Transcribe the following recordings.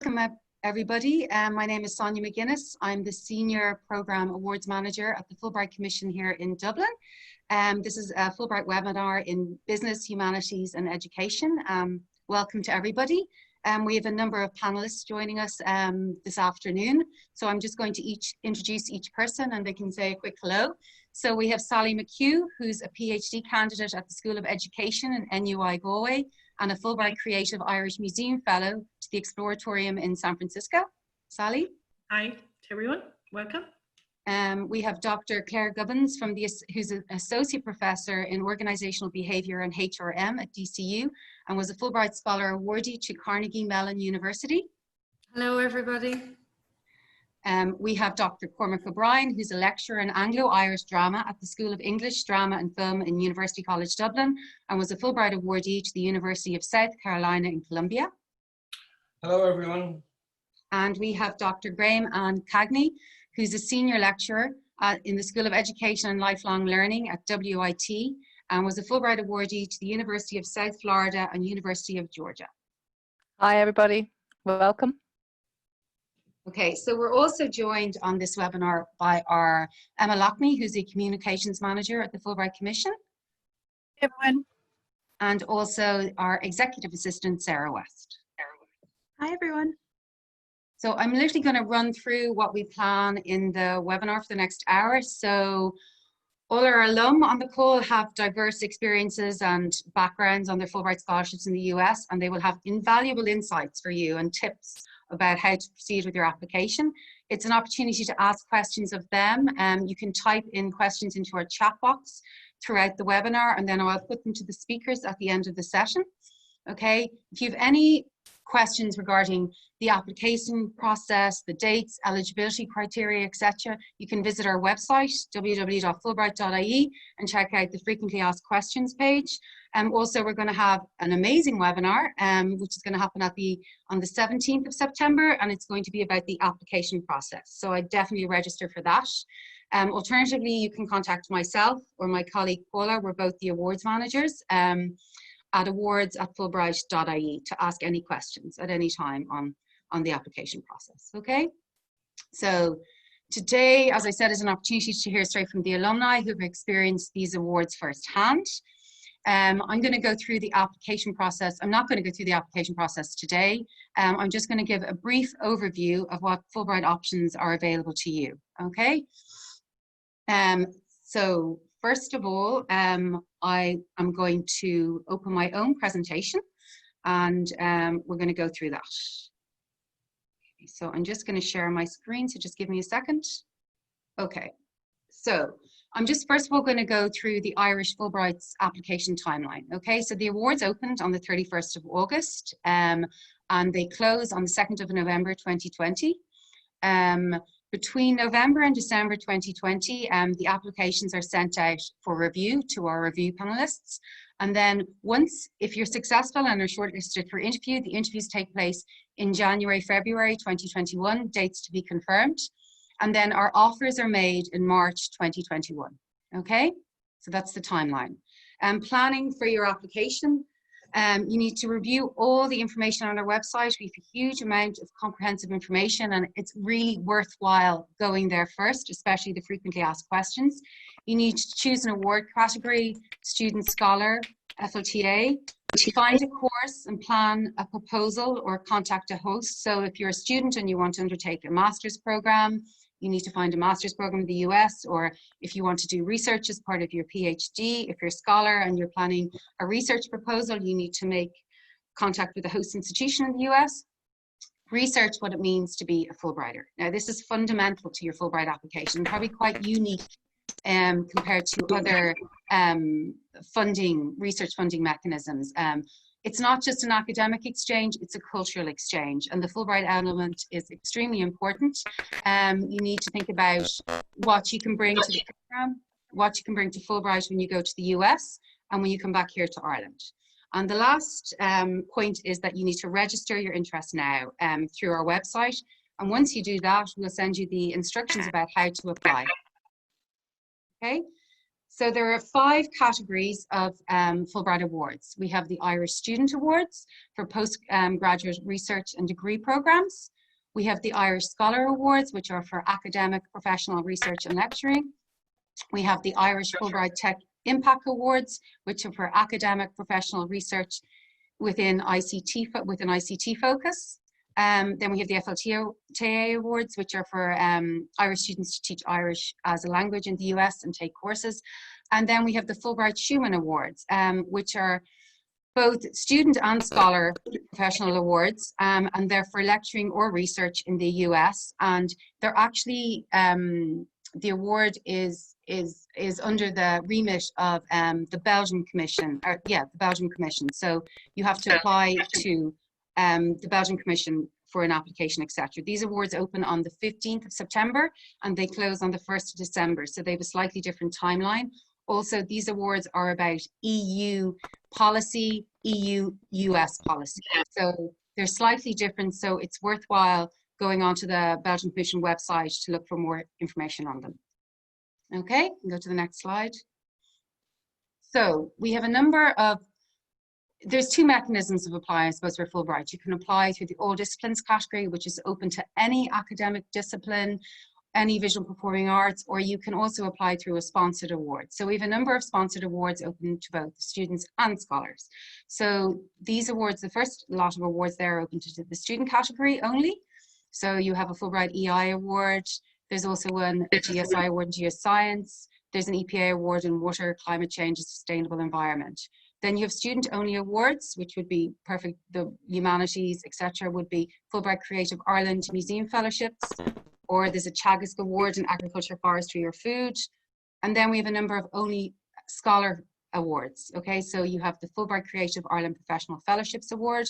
Welcome everybody. My name is Sonya McGuiness. I'm the Senior Programme Awards Manager at the Fulbright Commission here in Dublin. This is a Fulbright webinar in Business, Humanities and Education. Welcome to everybody. We have a number of panelists joining us this afternoon. So I'm just going to introduce each person and they can say a quick hello. So we have Sally McHugh, who's a PhD candidate at the School of Education in NUI Galway and a Fulbright Creative Irish Museum Fellow to the Exploratorium in San Francisco. Sally? Hi to everyone, welcome. We have Dr. Claire Gubbins, who's an Associate Professor in Organisational Behaviour and HRM at DCU and was a Fulbright Scholar Awardee to Carnegie Mellon University. Hello everybody. We have Dr. Cormac, who's a lecturer in Anglo-Irish drama at the School of English, Drama and Film in University College Dublin and was a Fulbright Awardee to the University of South Carolina in Columbia. Hello everyone. And we have Dr. Graham and Cagney, who's a senior lecturer in the School of Education and Lifelong Learning at WIT and was a Fulbright Awardee to the University of South Florida and University of Georgia. Hi everybody, welcome. Okay, so we're also joined on this webinar by our Emma Lockney, who's a Communications Manager at the Fulbright Commission. Hey everyone. And also our Executive Assistant, Sarah West. Hi everyone. So I'm literally going to run through what we plan in the webinar for the next hour. So all our alum on the call have diverse experiences and backgrounds on their Fulbright scholarships in the US, and they will have invaluable insights for you and tips about how to proceed with your application. It's an opportunity to ask questions of them. You can type in questions into our chat box throughout the webinar, and then I'll put them to the speakers at the end of the session. Okay, if you have any questions regarding the application process, the dates, eligibility criteria, etc., you can visit our website, www.fulbright.ie, and check out the frequently asked questions page. Also, we're going to have an amazing webinar, which is going to happen on the 17th of September, and it's going to be about the application process. So I definitely register for that. Alternatively, you can contact myself or my colleague Paula. We're both the awards managers at awards@fulbright.ie to ask any questions at any time on the application process. Okay, so today, as I said, is an opportunity to hear straight from the alumni who have experienced these awards firsthand. I'm going to go through the application process. I'm not going to go through the application process today. I'm just going to give a brief overview of what Fulbright options are available to you. Okay. So first of all, I am going to open my own presentation, and we're going to go through that. Okay, so I'm just going to share my screen. So just give me a second. Okay. So I'm just first of all going to go through the Irish Fulbright's application timeline. Okay, so the awards opened on the 31st of August and they close on the 2nd of November 2020. Between November and December 2020, the applications are sent out for review to our review panelists. And then if you're successful and are shortlisted for interview, the interviews take place in January, February 2021, dates to be confirmed. And then our offers are made in March 2021. Okay, so that's the timeline. Planning for your application. You need to review all the information on our website. We have a huge amount of comprehensive information, and it's really worthwhile going there first, especially the frequently asked questions. You need to choose an award category, student, scholar, FLTA. Find a course and plan a proposal or contact a host. So if you're a student and you want to undertake a master's program, you need to find a master's program in the US, or if you want to do research as part of your PhD, if you're a scholar and you're planning a research proposal, you need to make contact with a host institution in the US. Research what it means to be a Fulbrighter. Now, this is fundamental to your Fulbright application, probably quite unique compared to other research funding mechanisms. It's not just an academic exchange, it's a cultural exchange, and the Fulbright element is extremely important. You need to think about what you can bring to the program, what you can bring to Fulbright when you go to the US and when you come back here to Ireland. And the last point is that you need to register your interest now through our website. And once you do that, we'll send you the instructions about how to apply. Okay, So there are 5 categories of Fulbright Awards. We have the Irish Student Awards for postgraduate research and degree programs. We have the Irish Scholar Awards, which are for academic, professional research and lecturing. We have the Irish Fulbright Tech Impact Awards, which are for academic, professional research within ICT focus. Then we have the FLTA Awards, which are for Irish students to teach Irish as a language in the US and take courses. And then we have the Fulbright Schumann Awards, which are both student and scholar professional awards, and they're for lecturing or research in the US. And they're actually, the award is under the remit of the Belgian Commission, the Belgian Commission. So you have to apply to the Belgian Commission for an application, etc. These awards open on the 15th of September and they close on the 1st of December. So they have a slightly different timeline. Also, these awards are about EU policy, EU-US policy. So they're slightly different. So it's worthwhile going onto the Belgian Commission website to look for more information on them. Okay, go to the next slide. So we have a number of, there's 2 mechanisms of applying, I suppose, for Fulbright. You can apply through the All Disciplines category, which is open to any academic discipline, any visual performing arts, or you can also apply through a sponsored award. So we have a number of sponsored awards open to both students and scholars. So these awards, the first lot of awards there are open to the student category only. So you have a Fulbright EI award. There's also a GSI award in geoscience. There's an EPA award in water, climate change, and sustainable environment. Then you have student-only awards, which would be perfect. The Humanities, etc., would be Fulbright Creative Ireland Museum Fellowships, or there's a Teagasc Award in Agriculture, Forestry, or Food. And then we have a number of only scholar awards. Okay, so you have the Fulbright Creative Ireland Professional Fellowships Award.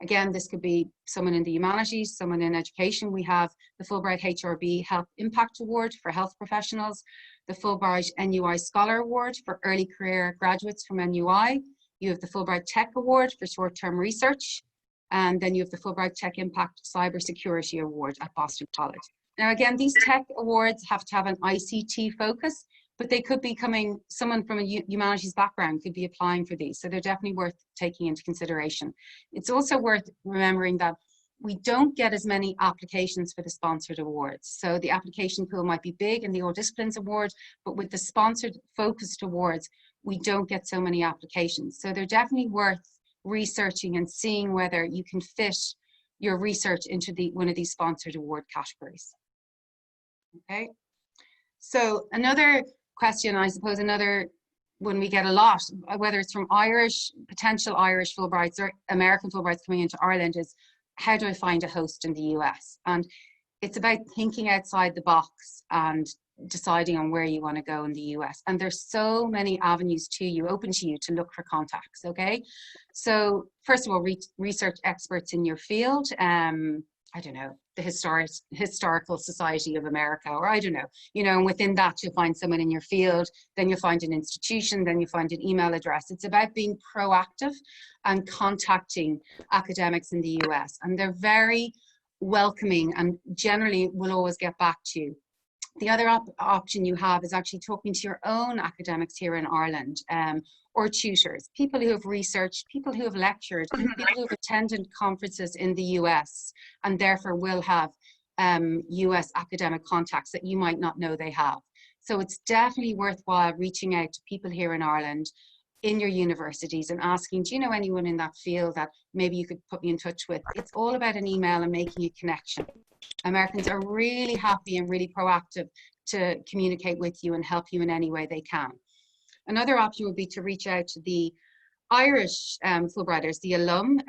Again, this could be someone in the humanities, someone in education. We have the Fulbright HRB Health Impact Award for health professionals, the Fulbright NUI Scholar Award for early career graduates from NUI. You have the Fulbright Tech Award for short-term research. And then you have the Fulbright Tech Impact Cybersecurity Award at Boston College. Now, again, these tech awards have to have an ICT focus, but they could be coming, someone from a humanities background could be applying for these. So they're definitely worth taking into consideration. It's also worth remembering that we don't get as many applications for the sponsored awards. So the application pool might be big in the All Disciplines Award, but with the sponsored focused awards, we don't get so many applications. So they're definitely worth researching and seeing whether you can fit your research into one of these sponsored award categories. Okay, so another question, I suppose, another one we get a lot, whether it's from potential Irish Fulbrights or American Fulbrights coming into Ireland, is how do I find a host in the US? And it's about thinking outside the box and deciding on where you want to go in the US. And there's so many avenues open to you to look for contacts, okay? So first of all, research experts in your field. I don't know, the Historical Society of America, or I don't know, and within that you'll find someone in your field, then you'll find an institution, then you'll find an email address. It's about being proactive and contacting academics in the US, and they're very welcoming and generally will always get back to you. The other option you have is actually talking to your own academics here in Ireland, or tutors, people who have researched, people who have lectured, people who have attended conferences in the US and therefore will have US academic contacts that you might not know they have. So it's definitely worthwhile reaching out to people here in Ireland in your universities and asking, do you know anyone in that field that maybe you could put me in touch with? It's all about an email and making a connection. Americans are really happy and really proactive to communicate with you and help you in any way they can. Another option would be to reach out to the Irish Fulbrighters, the alum,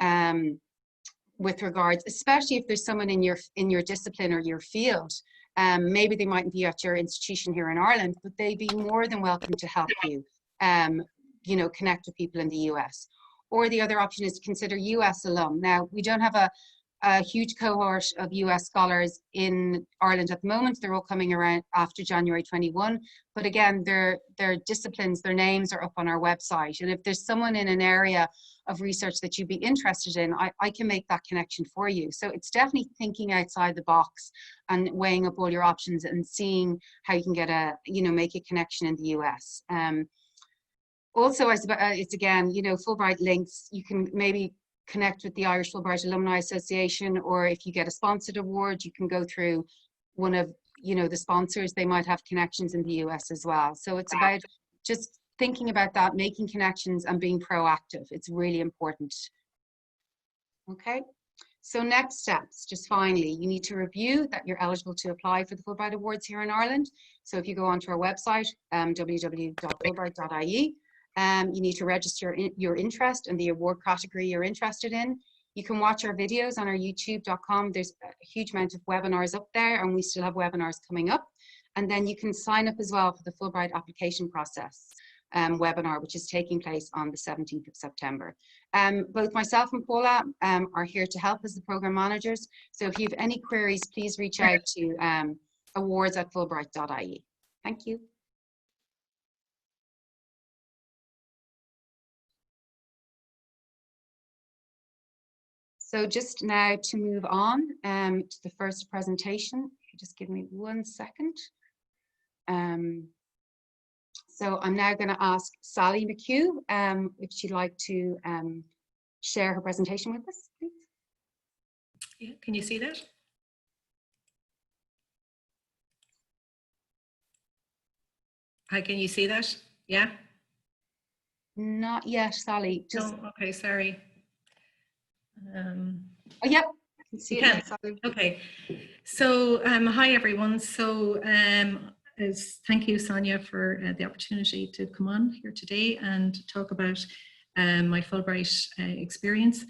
with regards, especially if there's someone in your discipline or your field. Maybe they mightn't be at your institution here in Ireland, but they'd be more than welcome to help you, connect with people in the US. Or the other option is to consider US alum. Now, we don't have a huge cohort of US scholars in Ireland at the moment. They're all coming around after January 21. But again, their disciplines, their names are up on our website. And if there's someone in an area of research that you'd be interested in, I can make that connection for you. So it's definitely thinking outside the box and weighing up all your options and seeing how you can get make a connection in the US. Also, I suppose it's again, Fulbright links. You can maybe connect with the Irish Fulbright Alumni Association, or if you get a sponsored award, you can go through one of the sponsors. They might have connections in the US as well. So it's about just thinking about that, making connections and being proactive. It's really important. Okay, so next steps, just finally, you need to review that you're eligible to apply for the Fulbright Awards here in Ireland. So if you go onto our website, www.fulbright.ie, you need to register your interest in the award category you're interested in. You can watch our videos on our youtube.com. There's a huge amount of webinars up there, and we still have webinars coming up. And then you can sign up as well for the Fulbright application process webinar, which is taking place on the 17th of September. Both myself and Paula are here to help as the program managers. So if you have any queries, please reach out to awards@fulbright.ie. Thank you. So just now to move on to the first presentation, just give me 1 second. So I'm now going to ask Sally McHugh if she'd like to share her presentation with us, please. Yeah, can you see that? Hi, can you see that? Yeah? Not yet, Sally. Just... No, okay, sorry. Oh, yep. I can see it now, Sally. Okay. So, hi everyone. So, thank you, Sonya, for the opportunity to come on here today and talk about my Fulbright experience.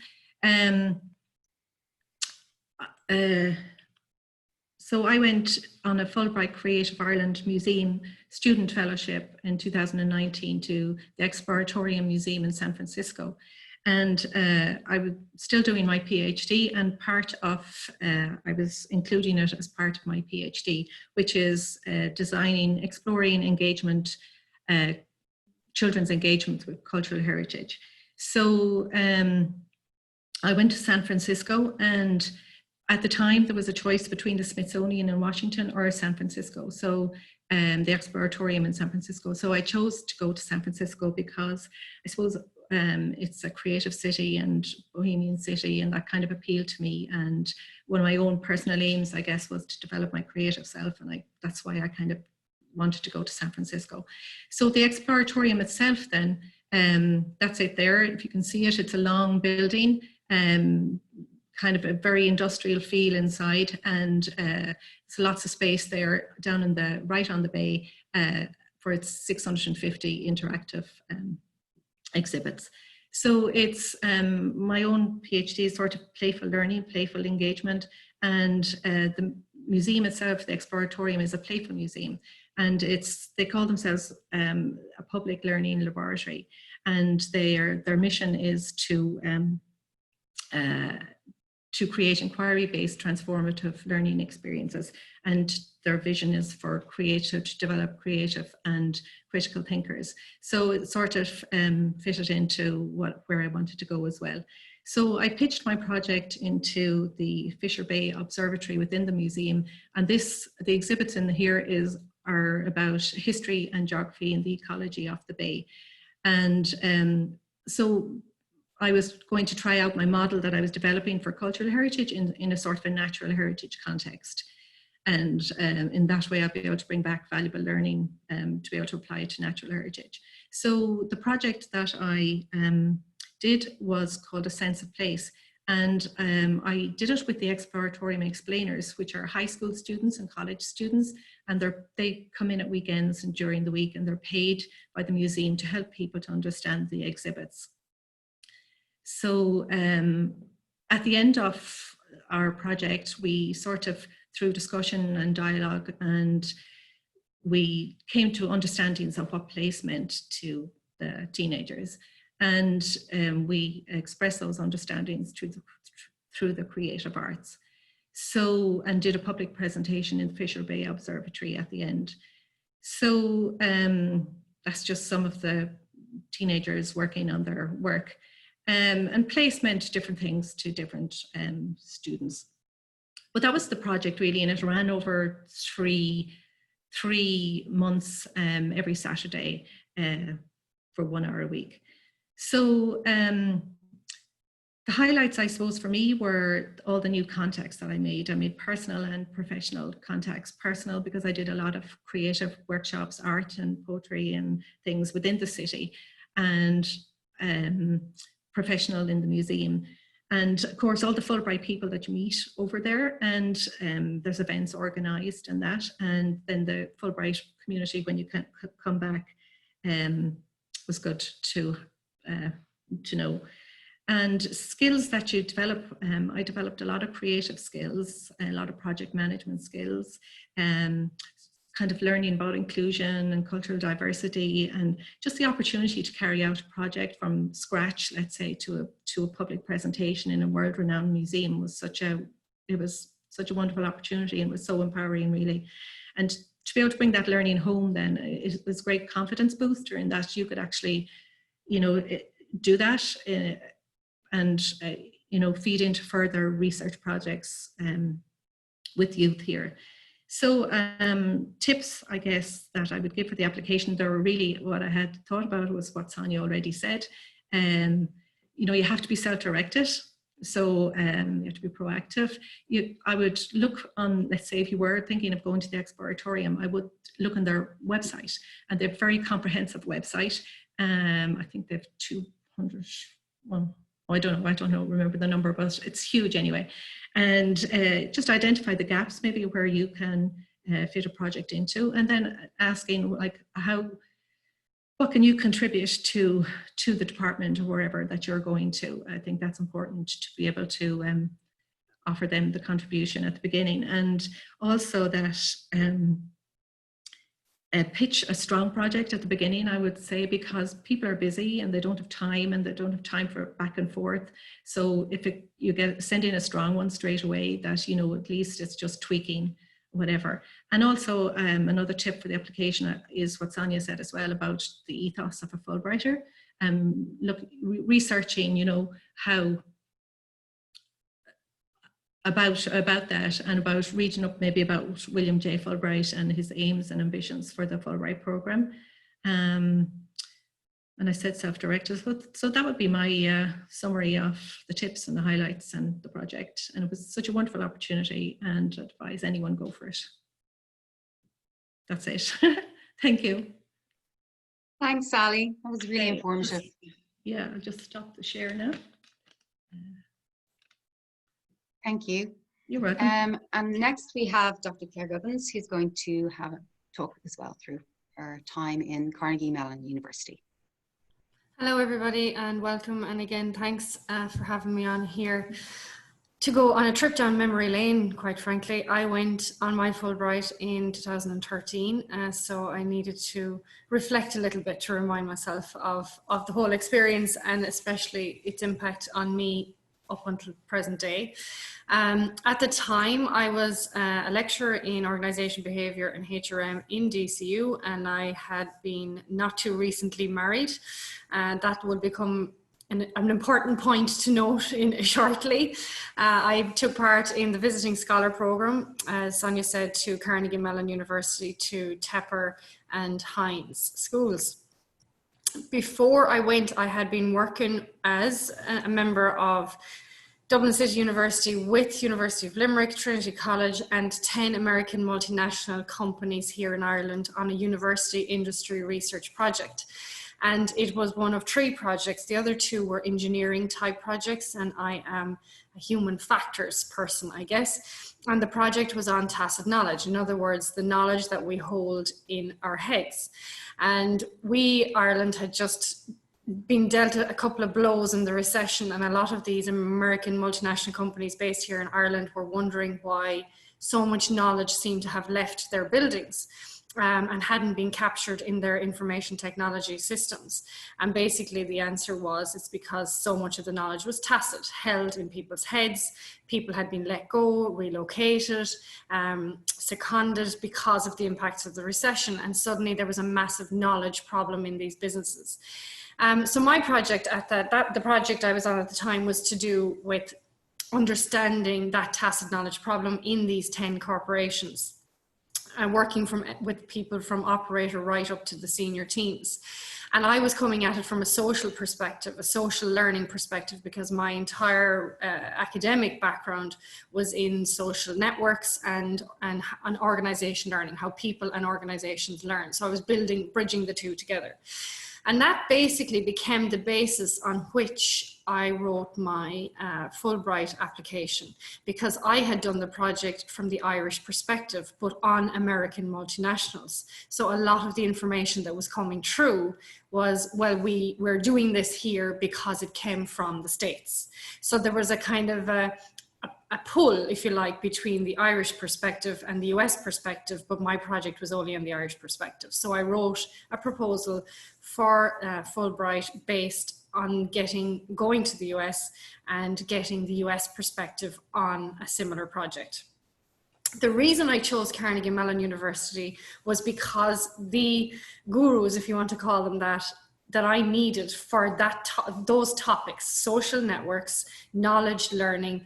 So I went on a Fulbright Creative Ireland Museum Student Fellowship in 2019 to the Exploratorium Museum in San Francisco. And I was still doing my PhD, and part of, I was including it as part of my PhD, which is exploring engagement, children's engagement with cultural heritage. So I went to San Francisco, and at the time there was a choice between the Smithsonian in Washington or San Francisco. So the Exploratorium in San Francisco. So I chose to go to San Francisco because I suppose it's a creative city and bohemian city, and that kind of appealed to me. And one of my own personal aims, I guess, was to develop my creative self, and that's why I kind of wanted to go to San Francisco. So the Exploratorium itself then, that's it there. If you can see it, it's a long building, kind of a very industrial feel inside, and there's lots of space there down in right on the bay for its 650 interactive exhibits. So it's my own PhD is sort of playful learning, playful engagement, and the museum itself, the Exploratorium, is a playful museum, and they call themselves a public learning laboratory, and their mission is to create inquiry-based transformative learning experiences, and their vision is to develop creative and critical thinkers. So it sort of fitted into where I wanted to go as well. So I pitched my project into the Fisher Bay Observatory within the museum, and the exhibits in here are about history and geography and the ecology of the bay. And so I was going to try out my model that I was developing for cultural heritage in a sort of a natural heritage context. And in that way, I'll be able to bring back valuable learning to be able to apply it to natural heritage. So the project that I did was called A Sense of Place. And I did it with the Exploratorium Explainers, which are high school students and college students. And they come in at weekends and during the week, and they're paid by the museum to help people to understand the exhibits. So at the end of our project, we sort of, through discussion and dialogue, and we came to understandings of what place meant to the teenagers. And we expressed those understandings through the creative arts. So, and did a public presentation in Fisher Bay Observatory at the end. So that's just some of the teenagers working on their work, and placement, different things to different students. But that was the project really, and it ran over three months, every Saturday for 1 hour a week. So the highlights, I suppose, for me were all the new contacts that I made. I made personal and professional contacts. Personal because I did a lot of creative workshops, art and poetry and things within the city, and professional in the museum. And of course, all the Fulbright people that you meet over there, and there's events organised and that. And then the Fulbright community, when you can come back, was good to know. And skills that you develop, I developed a lot of creative skills, a lot of project management skills, kind of learning about inclusion and cultural diversity, and just the opportunity to carry out a project from scratch, let's say, to a public presentation in a world-renowned museum was such a wonderful opportunity, and was so empowering, really. And to be able to bring that learning home, then it was a great confidence booster in that you could actually, you know, do that and you know, feed into further research projects with youth here. So tips, I guess, that I would give for the application, there were really, what I had thought about was what Sonya already said. You know, you have to be self-directed. So you have to be proactive. I would look on, let's say if you were thinking of going to the Exploratorium, I would look on their website, and they're a very comprehensive website. I think they have 200, well, I don't know, remember the number, but it's huge anyway. And just identify the gaps maybe where you can fit a project into, and then asking like what can you contribute to the department or wherever that you're going to. I think that's important to be able to offer them the contribution at the beginning, and also that pitch a strong project at the beginning, I would say, because people are busy and they don't have time, and they don't have time for back and forth. So if you send in a strong one straight away, that, you know, at least it's just tweaking whatever. And also another tip for the application is what Sonya said as well about the ethos of a Fulbrighter. Researching, you know, how about that, and about reading up maybe about William J. Fulbright and his aims and ambitions for the Fulbright program. And I said self-directed, so that would be my summary of the tips and the highlights and the project. And it was such a wonderful opportunity, and I'd advise anyone go for it. That's it. Thank you. Thanks, Sally. That was really informative. Yeah, I'll just stop the share now. Thank you. You're welcome. And next we have Dr. Claire Gubbins, who's going to have a talk as well through her time in Carnegie Mellon University. Hello, everybody, and welcome. And again, thanks for having me on here to go on a trip down memory lane, quite frankly. I went on my Fulbright in 2013, so I needed to reflect a little bit to remind myself of the whole experience, and especially its impact on me up until present day. At the time, I was a lecturer in Organisational Behaviour and HRM in DCU, and I had been not too recently married, and that will become an important point to note shortly. I took part in the Visiting Scholar Programme, as Sonya said, to Carnegie Mellon University, to Tepper and Hines schools. Before I went, I had been working as a member of Dublin City University with University of Limerick, Trinity College, and 10 American multinational companies here in Ireland on a university industry research project. And it was one of 3 projects. The other 2 were engineering type projects, and I am a human factors person, I guess. And the project was on tacit knowledge. In other words, the knowledge that we hold in our heads. And Ireland had just been dealt a couple of blows in the recession, and a lot of these American multinational companies based here in Ireland were wondering why so much knowledge seemed to have left their buildings. and hadn't been captured in their information technology systems. And basically the answer was, it's because so much of the knowledge was tacit, held in people's heads. People had been let go, relocated, seconded because of the impacts of the recession. And suddenly there was a massive knowledge problem in these businesses. So my project the project I was on at the time was to do with understanding that tacit knowledge problem in these 10 corporations, and working with people from operator right up to the senior teams. And I was coming at it from a social perspective, a social learning perspective, because my entire academic background was in social networks and organization learning, how people and organizations learn. So I was bridging the two together. And that basically became the basis on which I wrote my Fulbright application, because I had done the project from the Irish perspective, but on American multinationals. So a lot of the information that was coming through was, well, we're doing this here because it came from the States. So there was a kind of a pull, if you like, between the Irish perspective and the US perspective, but my project was only on the Irish perspective. So I wrote a proposal for Fulbright based on going to the US and getting the US perspective on a similar project. The reason I chose Carnegie Mellon University was because the gurus, if you want to call them that I needed for those topics, social networks, knowledge learning,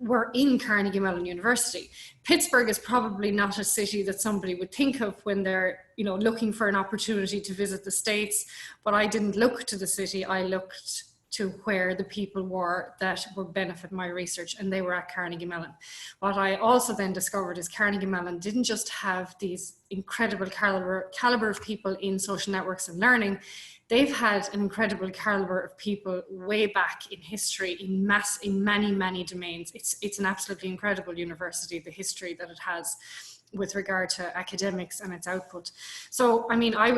were in Carnegie Mellon University. Pittsburgh is probably not a city that somebody would think of when they're, looking for an opportunity to visit the States, but I didn't look to the city. I looked to where the people were that would benefit my research, and they were at Carnegie Mellon. What I also then discovered is Carnegie Mellon didn't just have these incredible caliber of people in social networks and learning. They've had an incredible caliber of people way back in history, in many, many domains. It's an absolutely incredible university, the history that it has with regard to academics and its output. So, I mean, I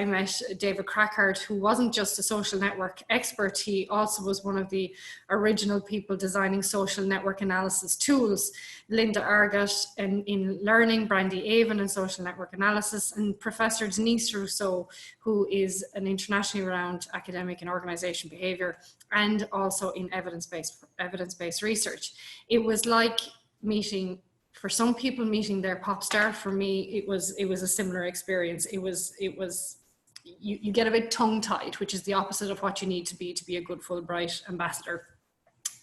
met David Crackard, who wasn't just a social network expert, he also was one of the original people designing social network analysis tools, Linda Argott in learning, Brandy Avon in social network analysis, and Professor Denise Rousseau, who is an internationally renowned academic in organization behavior and also in evidence-based research. It was like meeting, for some people, meeting their pop star. For me, it was a similar experience. You get a bit tongue-tied, which is the opposite of what you need to be a good Fulbright ambassador.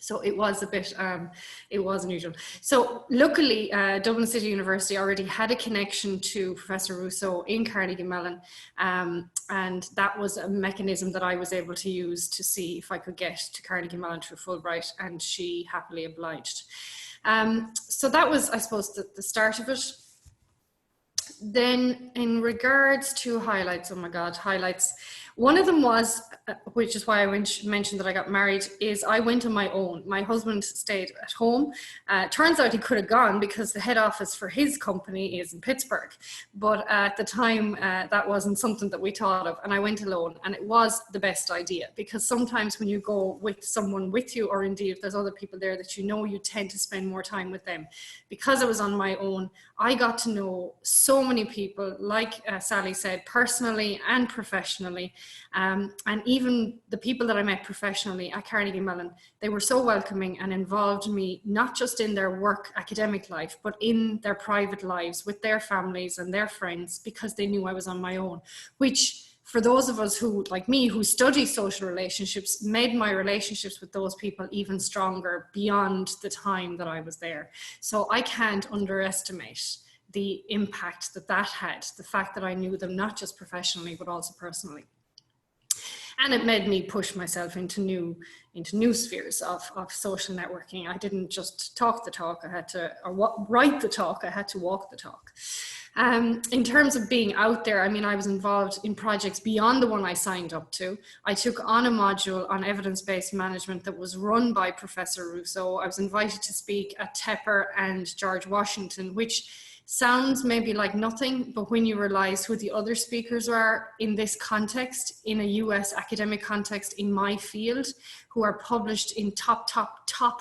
So it was a bit, it was unusual. So luckily, Dublin City University already had a connection to Professor Rousseau in Carnegie Mellon. And that was a mechanism that I was able to use to see if I could get to Carnegie Mellon through Fulbright, and she happily obliged. So that was, I suppose, the start of it. Then in regards to highlights, oh my God, highlights. One of them was, which is why I mentioned that I got married, is I went on my own. My husband stayed at home. Turns out he could have gone because the head office for his company is in Pittsburgh. But at the time, that wasn't something that we thought of. And I went alone, and it was the best idea, because sometimes when you go with someone with you, or indeed if there's other people there that you tend to spend more time with them. Because I was on my own, I got to know so many people, like Sally said, personally and professionally. And even the people that I met professionally at Carnegie Mellon, they were so welcoming and involved me, not just in their work academic life, but in their private lives with their families and their friends, because they knew I was on my own, which for those of us who, like me, who study social relationships, made my relationships with those people even stronger beyond the time that I was there. So I can't underestimate the impact that had, the fact that I knew them not just professionally, but also personally. And it made me push myself into new spheres of social networking. I didn't just talk the talk, write the talk, I had to walk the talk. In terms of being out there, I mean, I was involved in projects beyond the one I signed up to. I took on a module on evidence-based management that was run by Professor Rousseau. I was invited to speak at Tepper and George Washington, which sounds maybe like nothing, but when you realize who the other speakers are in this context, in a US academic context in my field, who are published in top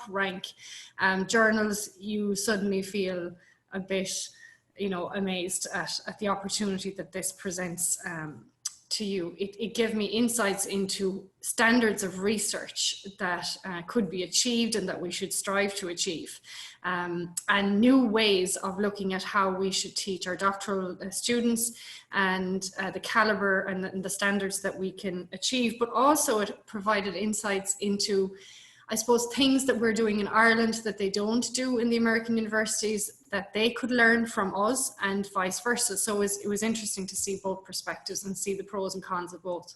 rank journals, you suddenly feel a bit, amazed at the opportunity that this presents to you. It gave me insights into standards of research that could be achieved and that we should strive to achieve, and new ways of looking at how we should teach our doctoral students, and the caliber and the standards that we can achieve. But also it provided insights into, I suppose, things that we're doing in Ireland that they don't do in the American universities that they could learn from us, and vice versa. So it was interesting to see both perspectives and see the pros and cons of both.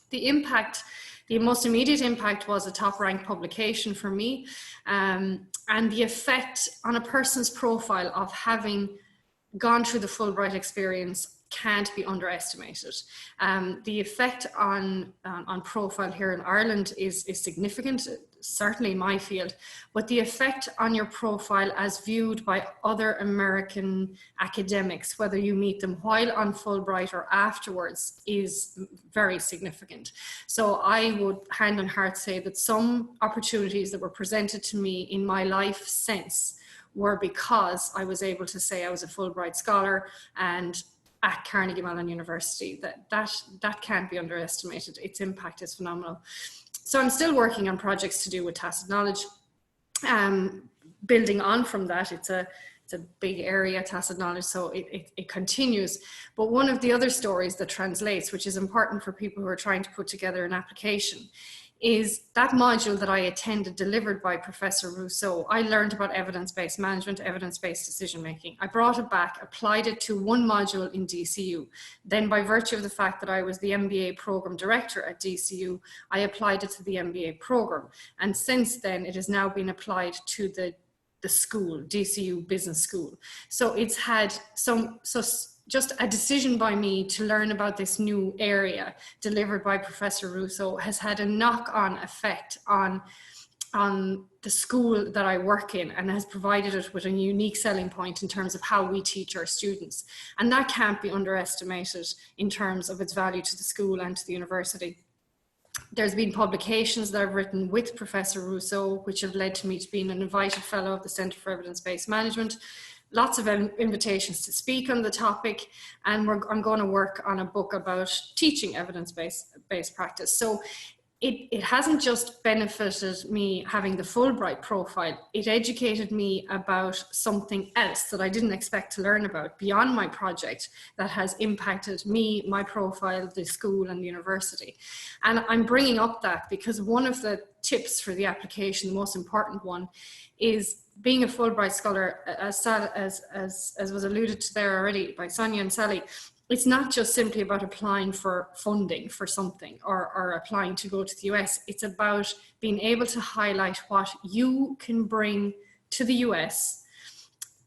The impact, the most immediate impact, was a top ranked publication for me, and the effect on a person's profile of having gone through the Fulbright experience can't be underestimated. The effect on profile here in Ireland is significant, certainly in my field, but the effect on your profile as viewed by other American academics, whether you meet them while on Fulbright or afterwards, is very significant. So I would hand on heart say that some opportunities that were presented to me in my life since were because I was able to say I was a Fulbright scholar and at Carnegie Mellon University. That can't be underestimated. Its impact is phenomenal. So I'm still working on projects to do with tacit knowledge. Building on from that, it's a big area, tacit knowledge, so it continues. But one of the other stories that translates, which is important for people who are trying to put together an application, is that module that I attended delivered by Professor Rousseau. I learned about evidence-based management, evidence-based decision-making. I brought it back, applied it to one module in DCU. Then by virtue of the fact that I was the MBA program director at DCU, I applied it to the MBA program. And since then, it has now been applied to the school, DCU Business School. So it's had just a decision by me to learn about this new area delivered by Professor Rousseau has had a knock-on effect on the school that I work in, and has provided it with a unique selling point in terms of how we teach our students. And that can't be underestimated in terms of its value to the school and to the university. There's been publications that I've written with Professor Rousseau, which have led to me to being an invited fellow of the Centre for Evidence-Based Management. Lots of invitations to speak on the topic, and I'm going to work on a book about teaching evidence-based practice. So it hasn't just benefited me having the Fulbright profile, it educated me about something else that I didn't expect to learn about beyond my project that has impacted me, my profile, the school and the university. And I'm bringing up that because one of the tips for the application, the most important one, is being a Fulbright scholar, as was alluded to there already by Sonya and Sally. It's not just simply about applying for funding for something or applying to go to the US. It's about being able to highlight what you can bring to the US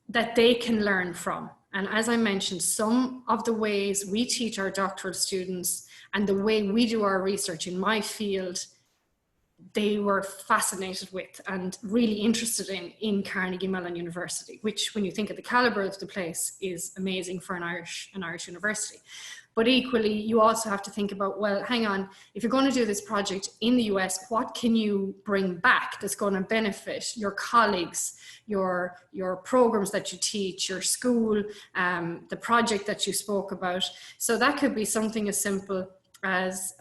that they can learn from. And as I mentioned, some of the ways we teach our doctoral students and the way we do our research in my field, they were fascinated with and really interested in Carnegie Mellon University, which, when you think of the caliber of the place, is amazing for an Irish university. But equally, you also have to think about, well, hang on, if you're going to do this project in the US, what can you bring back that's going to benefit your colleagues, your programs that you teach, your school, the project that you spoke about. So that could be something as simple as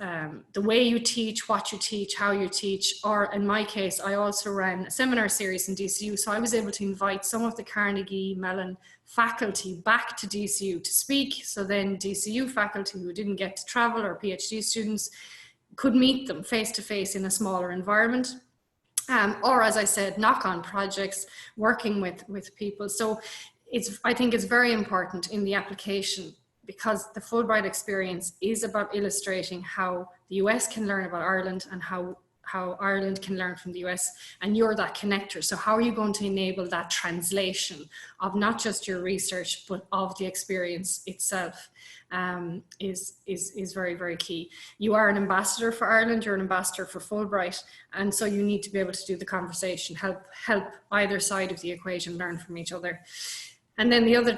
the way you teach, what you teach, how you teach, or in my case, I also ran a seminar series in DCU, so I was able to invite some of the Carnegie Mellon faculty back to DCU to speak, so then DCU faculty who didn't get to travel, or PhD students, could meet them face-to-face in a smaller environment. Or, as I said, knock-on projects, working with people. So I think it's very important in the application, because the Fulbright experience is about illustrating how the US can learn about Ireland and how Ireland can learn from the US, and you're that connector. So how are you going to enable that translation of not just your research, but of the experience itself, is very, very key. You are an ambassador for Ireland, you're an ambassador for Fulbright, and so you need to be able to do the conversation, help either side of the equation learn from each other. And then the other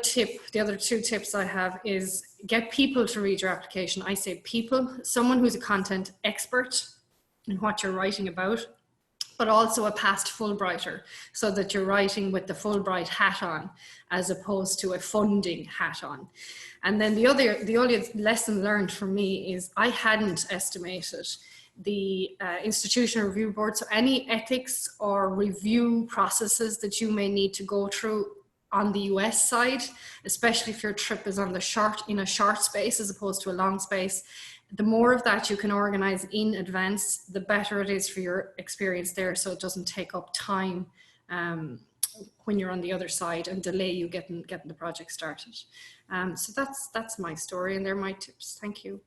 two tips I have is get people to read your application. I say people, someone who's a content expert in what you're writing about, but also a past Fulbrighter, so that you're writing with the Fulbright hat on as opposed to a funding hat on. And then the only lesson learned for me is I hadn't estimated the institutional review board, so any ethics or review processes that you may need to go through on the US side, especially if your trip is on in a short space as opposed to a long space. The more of that you can organize in advance, the better it is for your experience there, so it doesn't take up time when you're on the other side and delay you getting the project started. So that's my story, and they're my tips. Thank you.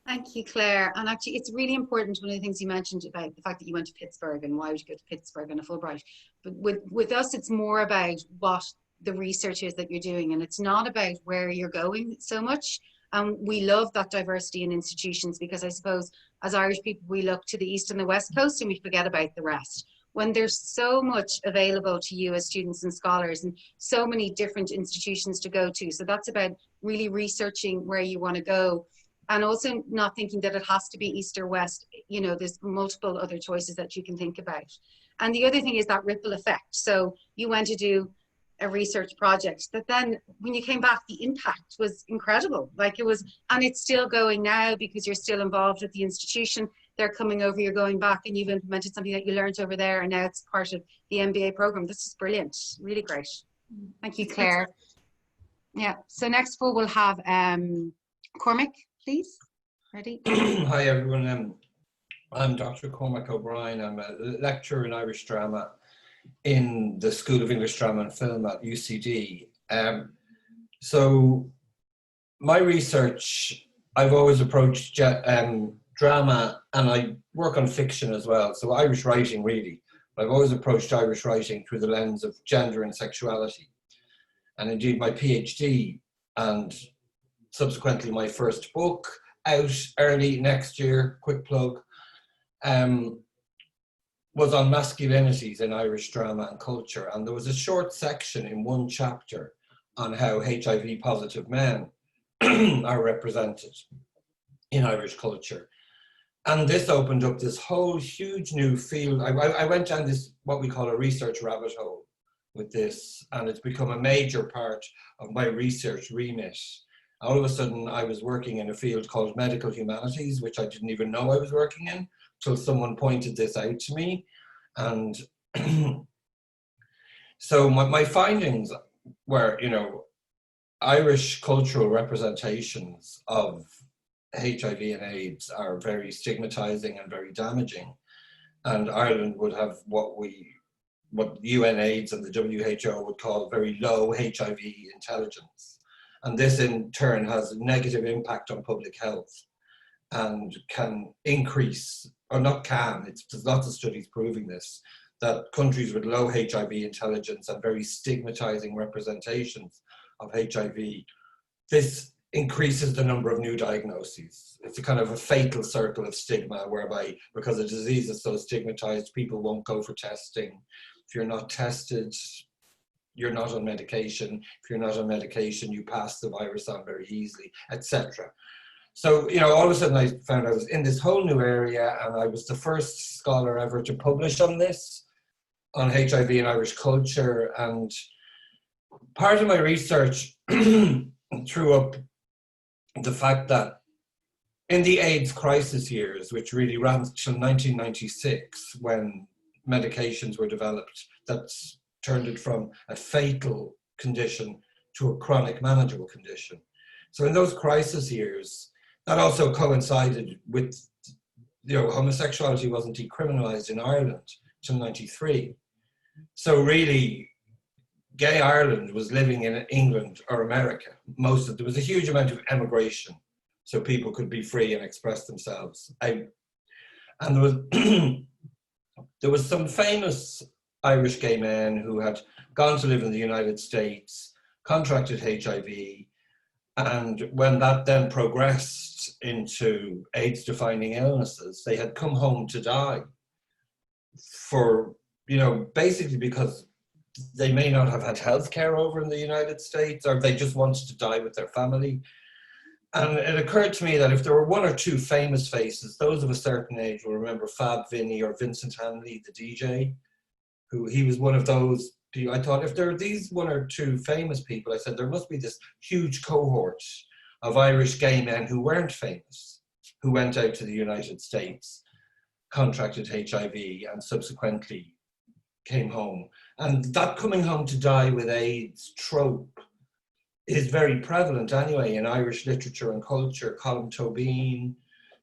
Thank you, Claire. And actually, it's really important, one of the things you mentioned about the fact that you went to Pittsburgh and why would you go to Pittsburgh on a Fulbright. But with us, it's more about what the research is that you're doing, and it's not about where you're going so much. We love that diversity in institutions, because I suppose as Irish people, we look to the East and the West Coast and we forget about the rest. When there's so much available to you as students and scholars and so many different institutions to go to. So that's about really researching where you want to go, and also not thinking that it has to be East or West. You know, there's multiple other choices that you can think about. And the other thing is that ripple effect. So you went to do a research project that then when you came back, the impact was incredible. Like it was, and it's still going now because you're still involved with the institution. They're coming over, you're going back, and you've implemented something that you learned over there, and now it's part of the MBA program. This is brilliant, really great. Thank you, Claire. Yeah, so next we'll have Cormac, please. Ready? Hi everyone, I'm Dr. Cormac O'Brien. I'm a lecturer in Irish drama in the School of English Drama and Film at UCD. So my research, I've always approached drama, and I work on fiction as well, so Irish writing really. I've always approached Irish writing through the lens of gender and sexuality. And indeed my PhD and subsequently my first book, out early next year, quick plug, was on masculinities in Irish drama and culture. And there was a short section in one chapter on how HIV positive men are represented in Irish culture. And this opened up this whole huge new field. I went down this, what we call a research rabbit hole with this, and it's become a major part of my research remit. All of a sudden, I was working in a field called medical humanities, which I didn't even know I was working in, till someone pointed this out to me. And so my findings were, you know, Irish cultural representations of HIV and AIDS are very stigmatizing and very damaging. And Ireland would have what UNAIDS and the WHO would call very low HIV intelligence. And this in turn has a negative impact on public health and can increase, or not can, there's lots of studies proving this, that countries with low HIV intelligence and very stigmatizing representations of HIV, this increases the number of new diagnoses. It's a kind of a fatal circle of stigma, whereby because the disease is so stigmatized, people won't go for testing. If you're not tested, you're not on medication. If you're not on medication, you pass the virus on very easily, etc. So, you know, all of a sudden I found I was in this whole new area, and I was the first scholar ever to publish on this, on HIV in Irish culture. And part of my research threw up the fact that in the AIDS crisis years, which really ran till 1996, when medications were developed that turned it from a fatal condition to a chronic manageable condition. So in those crisis years, that also coincided with, you know, homosexuality wasn't decriminalized in Ireland till 93. So really, gay Ireland was living in England or America. There was a huge amount of emigration, so people could be free and express themselves. And there was, there was some famous Irish gay men who had gone to live in the United States, contracted HIV, and when that then progressed into AIDS-defining illnesses, they had come home to die for, you know, basically because they may not have had health care over in the United States, or they just wanted to die with their family. And it occurred to me that if there were one or two famous faces, those of a certain age will remember Fab Vinny or Vincent Hanley, the DJ, who he was one of those people. I thought if there are these one or two famous people, I said there must be this huge cohort of Irish gay men who weren't famous, who went out to the United States, contracted HIV, and subsequently came home. And that coming home to die with AIDS trope is very prevalent anyway in Irish literature and culture. Colm Tóibín,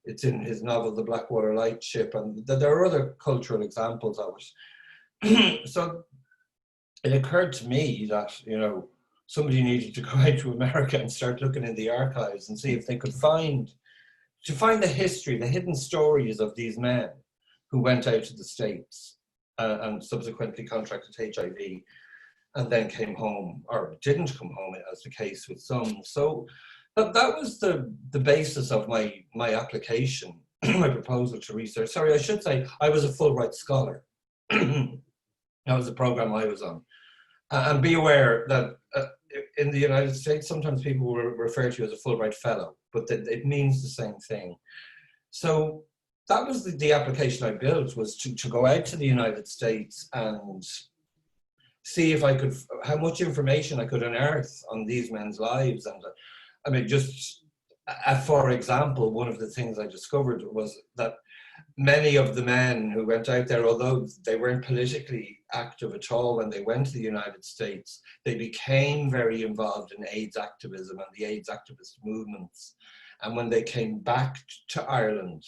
it's in his novel The Blackwater Lightship, and there are other cultural examples of it. So it occurred to me that, you know, somebody needed to go out to America and start looking in the archives and see if they could find the history, the hidden stories of these men who went out to the States and subsequently contracted HIV and then came home, or didn't come home, as the case with some. So that was the basis of my application, my proposal to research. Sorry, I should say I was a Fulbright scholar. That was the program I was on. And be aware that in the United States, sometimes people will refer to you as a Fulbright fellow, but it means the same thing. So that was the application I built, was to go out to the United States and see if I could, how much information I could unearth on these men's lives. And I mean, just for example, one of the things I discovered was that many of the men who went out there, although they weren't politically active at all when they went to the United States, they became very involved in AIDS activism and the AIDS activist movements. And when they came back to Ireland,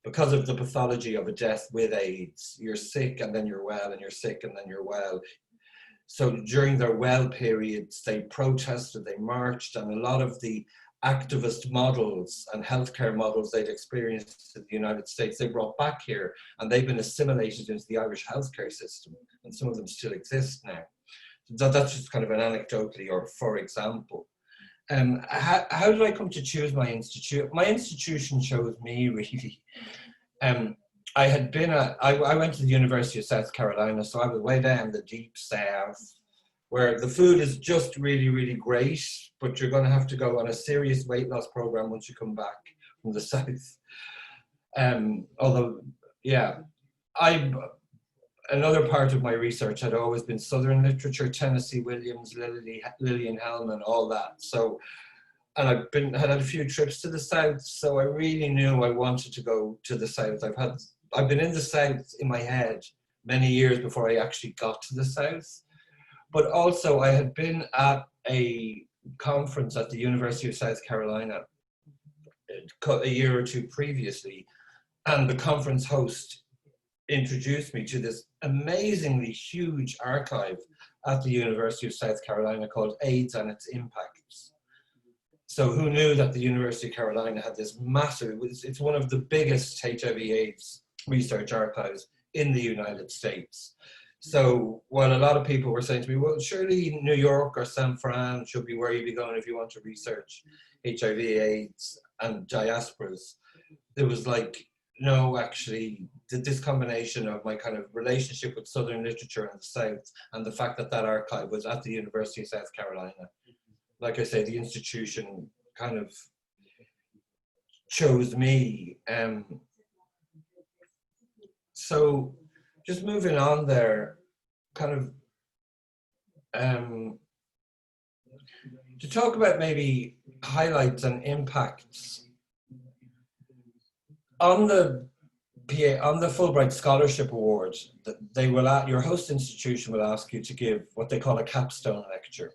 because of the pathology of a death with AIDS, you're sick and then you're well, and you're sick and then you're well. So during their well periods, they protested, they marched, and a lot of the activist models and healthcare models they'd experienced in the United States, they brought back here, and they've been assimilated into the Irish healthcare system, and some of them still exist now. So that's just kind of an anecdotally, or for example. How did I come to choose my institute? My institution chose me, really. I had been I went to the University of South Carolina, so I was way down the deep south, where the food is just really, really great, but you're going to have to go on a serious weight loss program once you come back from the south. Although, yeah, another part of my research had always been Southern literature, Tennessee Williams, Lillian Hellman, all that. So, and had had a few trips to the south, so I really knew I wanted to go to the south. I've been in the south in my head many years before I actually got to the south. But also I had been at a conference at the University of South Carolina a year or two previously, and the conference host introduced me to this amazingly huge archive at the University of South Carolina called AIDS and Its Impacts. So who knew that the University of Carolina had this massive, it's one of the biggest HIV/AIDS research archives in the United States. So while a lot of people were saying to me, well, surely New York or San Fran should be where you'd be going if you want to research HIV/AIDS and diasporas, it was like, no, actually, this combination of my kind of relationship with Southern literature in the South and the fact that that archive was at the University of South Carolina, like I say, the institution kind of chose me. So just moving on there, kind of to talk about maybe highlights and impacts on the Fulbright Scholarship Award. Your host institution will ask you to give what they call a capstone lecture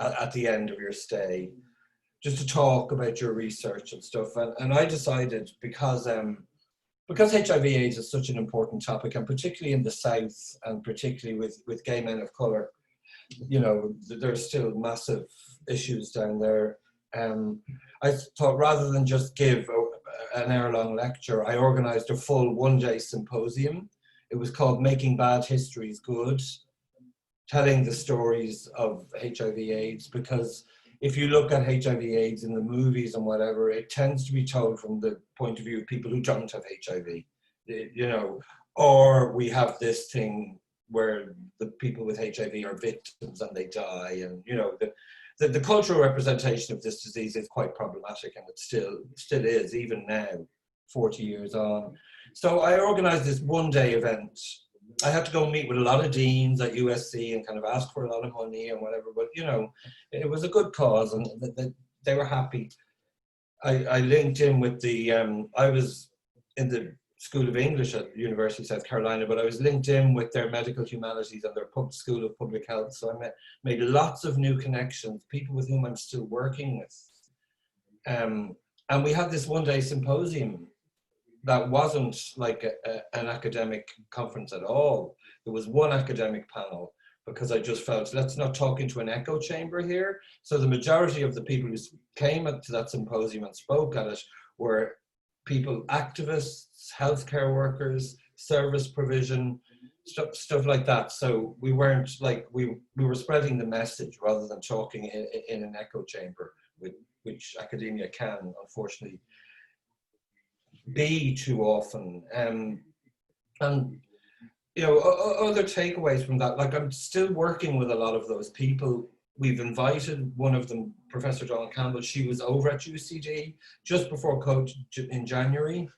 at the end of your stay, just to talk about your research and stuff. And I decided, because HIV/AIDS is such an important topic, and particularly in the South, and particularly with gay men of colour, you know, there's still massive issues down there. I thought, rather than just give an hour-long lecture, I organised a full one-day symposium. It was called Making Bad Histories Good, telling the stories of HIV/AIDS, because if you look at HIV/AIDS in the movies and whatever, it tends to be told from the point of view of people who don't have HIV, you know, or we have this thing where the people with HIV are victims and they die, and, you know, the cultural representation of this disease is quite problematic, and it still is, even now, 40 years on. So I organized this one-day event. I had to go meet with a lot of deans at USC and kind of ask for a lot of money and whatever, but you know, it was a good cause, and they were happy. I linked in with the, I was in the School of English at the University of South Carolina, but I was linked in with their medical humanities and their School of Public Health. So I made lots of new connections, people with whom I'm still working with. And we had this one-day symposium that wasn't like an academic conference at all. It was one academic panel, because I just felt, let's not talk into an echo chamber here. So the majority of the people who came to that symposium and spoke at it were people, activists, healthcare workers, service provision, stuff like that. So we weren't like, we were spreading the message rather than talking in an echo chamber, which academia can, unfortunately, be too often. And you know, other takeaways from that, like I'm still working with a lot of those people. We've invited one of them, Professor Dawn Campbell. She was over at UCD just before COVID in January.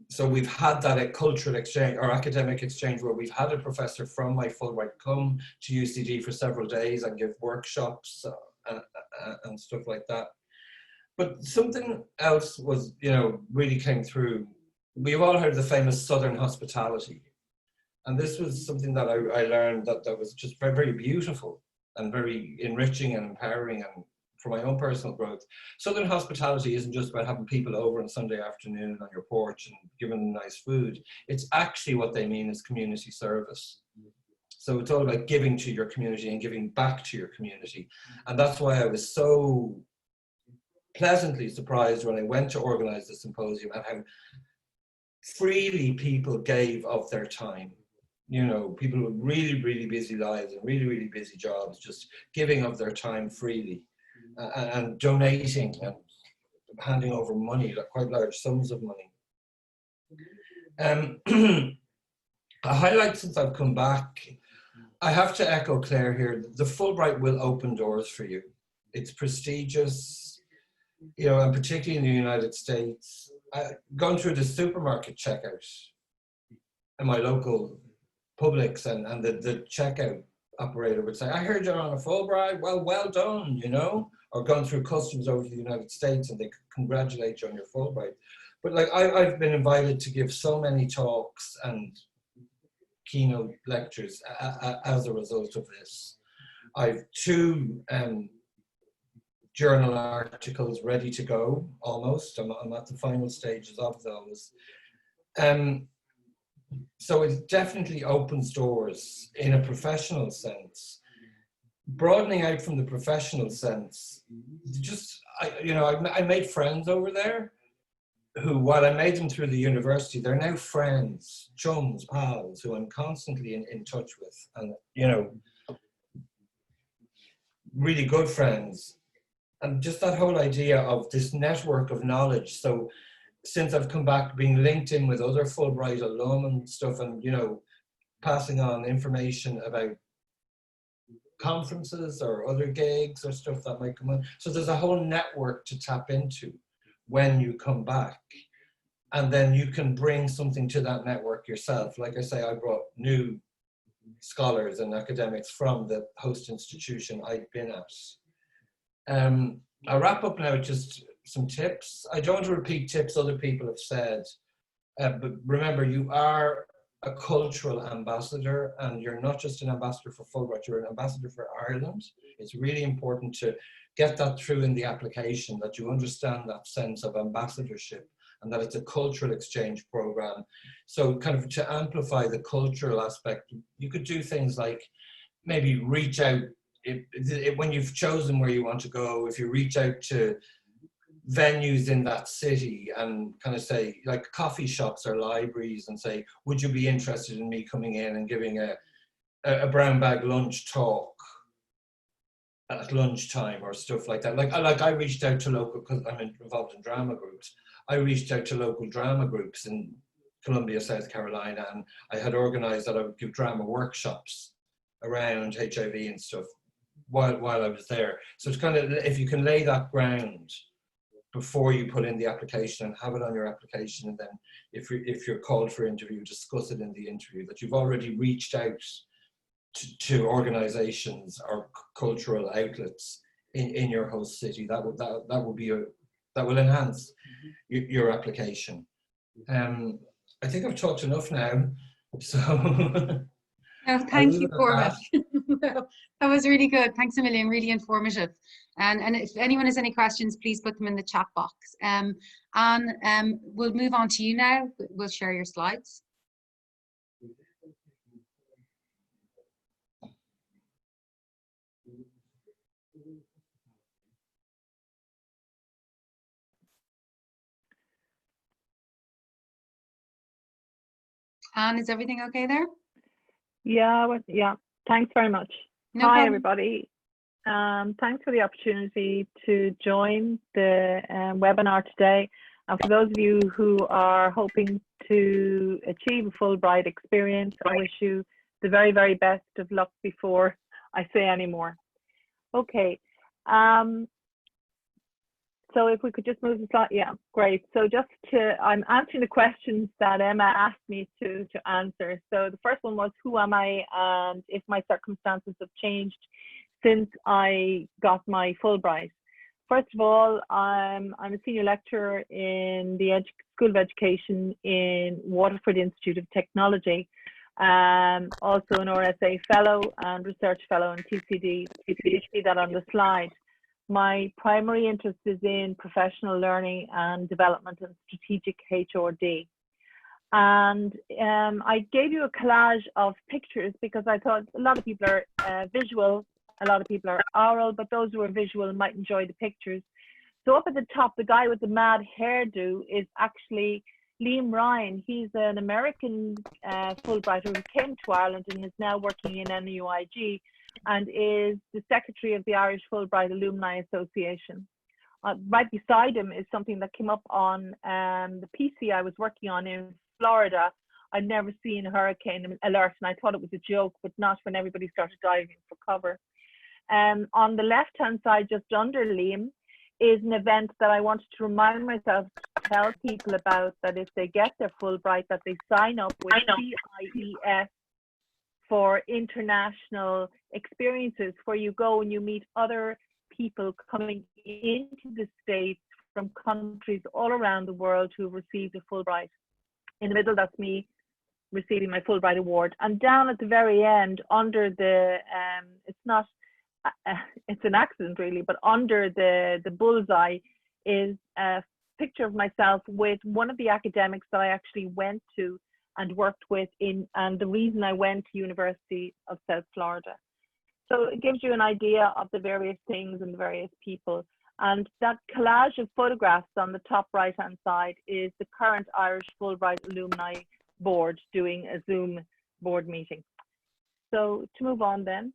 So we've had that cultural exchange or academic exchange where we've had a professor from my Fulbright come to UCD for several days and give workshops and stuff like that. But something else was, you know, really came through. We've all heard the famous Southern hospitality. And this was something that I learned that was just very, very beautiful and very enriching and empowering, and for my own personal growth. Southern hospitality isn't just about having people over on Sunday afternoon on your porch and giving them nice food. It's actually what they mean is community service. So it's all about giving to your community and giving back to your community. And that's why I was so pleasantly surprised when I went to organize the symposium and how freely people gave of their time. You know, people with really, really busy lives and really, really busy jobs, just giving of their time freely and donating and handing over money, like quite large sums of money. A highlight since I've come back, I have to echo Claire here, the Fulbright will open doors for you. It's prestigious, you know, and particularly in the United States. Going through the supermarket checkout in my local Publix, and the checkout operator would say, I heard you're on a Fulbright, well done, you know, or going through customs over to the United States and they congratulate you on your Fulbright. But like I've been invited to give so many talks and keynote lectures as a result of this. I've 2 journal articles ready to go, almost. I'm at the final stages of those. So it definitely opens doors in a professional sense. Broadening out from the professional sense, just, I made friends over there who, while I made them through the university, they're now friends, chums, pals, who I'm constantly in touch with, and, you know, really good friends. And just that whole idea of this network of knowledge. So since I've come back, being linked in with other Fulbright alum and stuff, and, you know, passing on information about conferences or other gigs or stuff that might come on. So there's a whole network to tap into when you come back. And then you can bring something to that network yourself. Like I say, I brought new scholars and academics from the host institution I'd been at. I'll wrap up now with just some tips. I don't want to repeat tips other people have said, but remember, you are a cultural ambassador, and you're not just an ambassador for Fulbright, you're an ambassador for Ireland. It's really important to get that through in the application, that you understand that sense of ambassadorship and that it's a cultural exchange program. So kind of to amplify the cultural aspect, you could do things like maybe reach out, when you've chosen where you want to go, if you reach out to venues in that city and kind of say, like coffee shops or libraries, and say, would you be interested in me coming in and giving a brown bag lunch talk at lunchtime or stuff like that. Like I reached out to local, because I'm involved in drama groups, I reached out to local drama groups in Columbia, South Carolina, and I had organized that I would give drama workshops around HIV and stuff while I was there. So it's kind of, if you can lay that ground before you put in the application and have it on your application, and then if you're called for interview, discuss it in the interview, that you've already reached out to organisations or cultural outlets in your host city. That will enhance your application. I think I've talked enough now, so. No, thank you, Cormac. That was really good. Thanks a million, really informative. And if anyone has any questions, please put them in the chat box. Anne, we'll move on to you now. We'll share your slides. Anne, is everything okay there? Yeah, yeah. Thanks very much. No Hi, problem. everybody. Thanks for the opportunity to join the webinar today. And for those of you who are hoping to achieve a Fulbright experience, I wish you the very, very best of luck before I say any more. Okay. So if we could just move the slide, yeah, great. So I'm answering the questions that Emma asked me to answer. So the first one was, who am I, and if my circumstances have changed since I got my Fulbright. First of all, I'm a senior lecturer in the School of Education in Waterford Institute of Technology. Also an RSA fellow and research fellow in TCD. You can see that on the slide. My primary interest is in professional learning and development and strategic HRD. And I gave you a collage of pictures because I thought a lot of people are visual, a lot of people are oral, but those who are visual might enjoy the pictures. So up at the top, the guy with the mad hairdo is actually Liam Ryan. He's an American Fulbrighter who came to Ireland and is now working in NUIG, and is the secretary of the Irish Fulbright Alumni Association. Right beside him is something that came up on the PC I was working on in Florida. I'd never seen a hurricane alert, and I thought it was a joke, but not when everybody started diving for cover. On the left-hand side, just under Liam, is an event that I wanted to remind myself to tell people about, that if they get their Fulbright, that they sign up with CIES for international experiences, where you go and you meet other people coming into the States from countries all around the world who've received a Fulbright. In the middle, that's me receiving my Fulbright award. And down at the very end, under the, it's an accident really, but under the bullseye is a picture of myself with one of the academics that I actually went to and worked with and the reason I went to University of South Florida. So it gives you an idea of the various things and the various people. And that collage of photographs on the top right-hand side is the current Irish Fulbright Alumni Board doing a Zoom board meeting. So to move on then.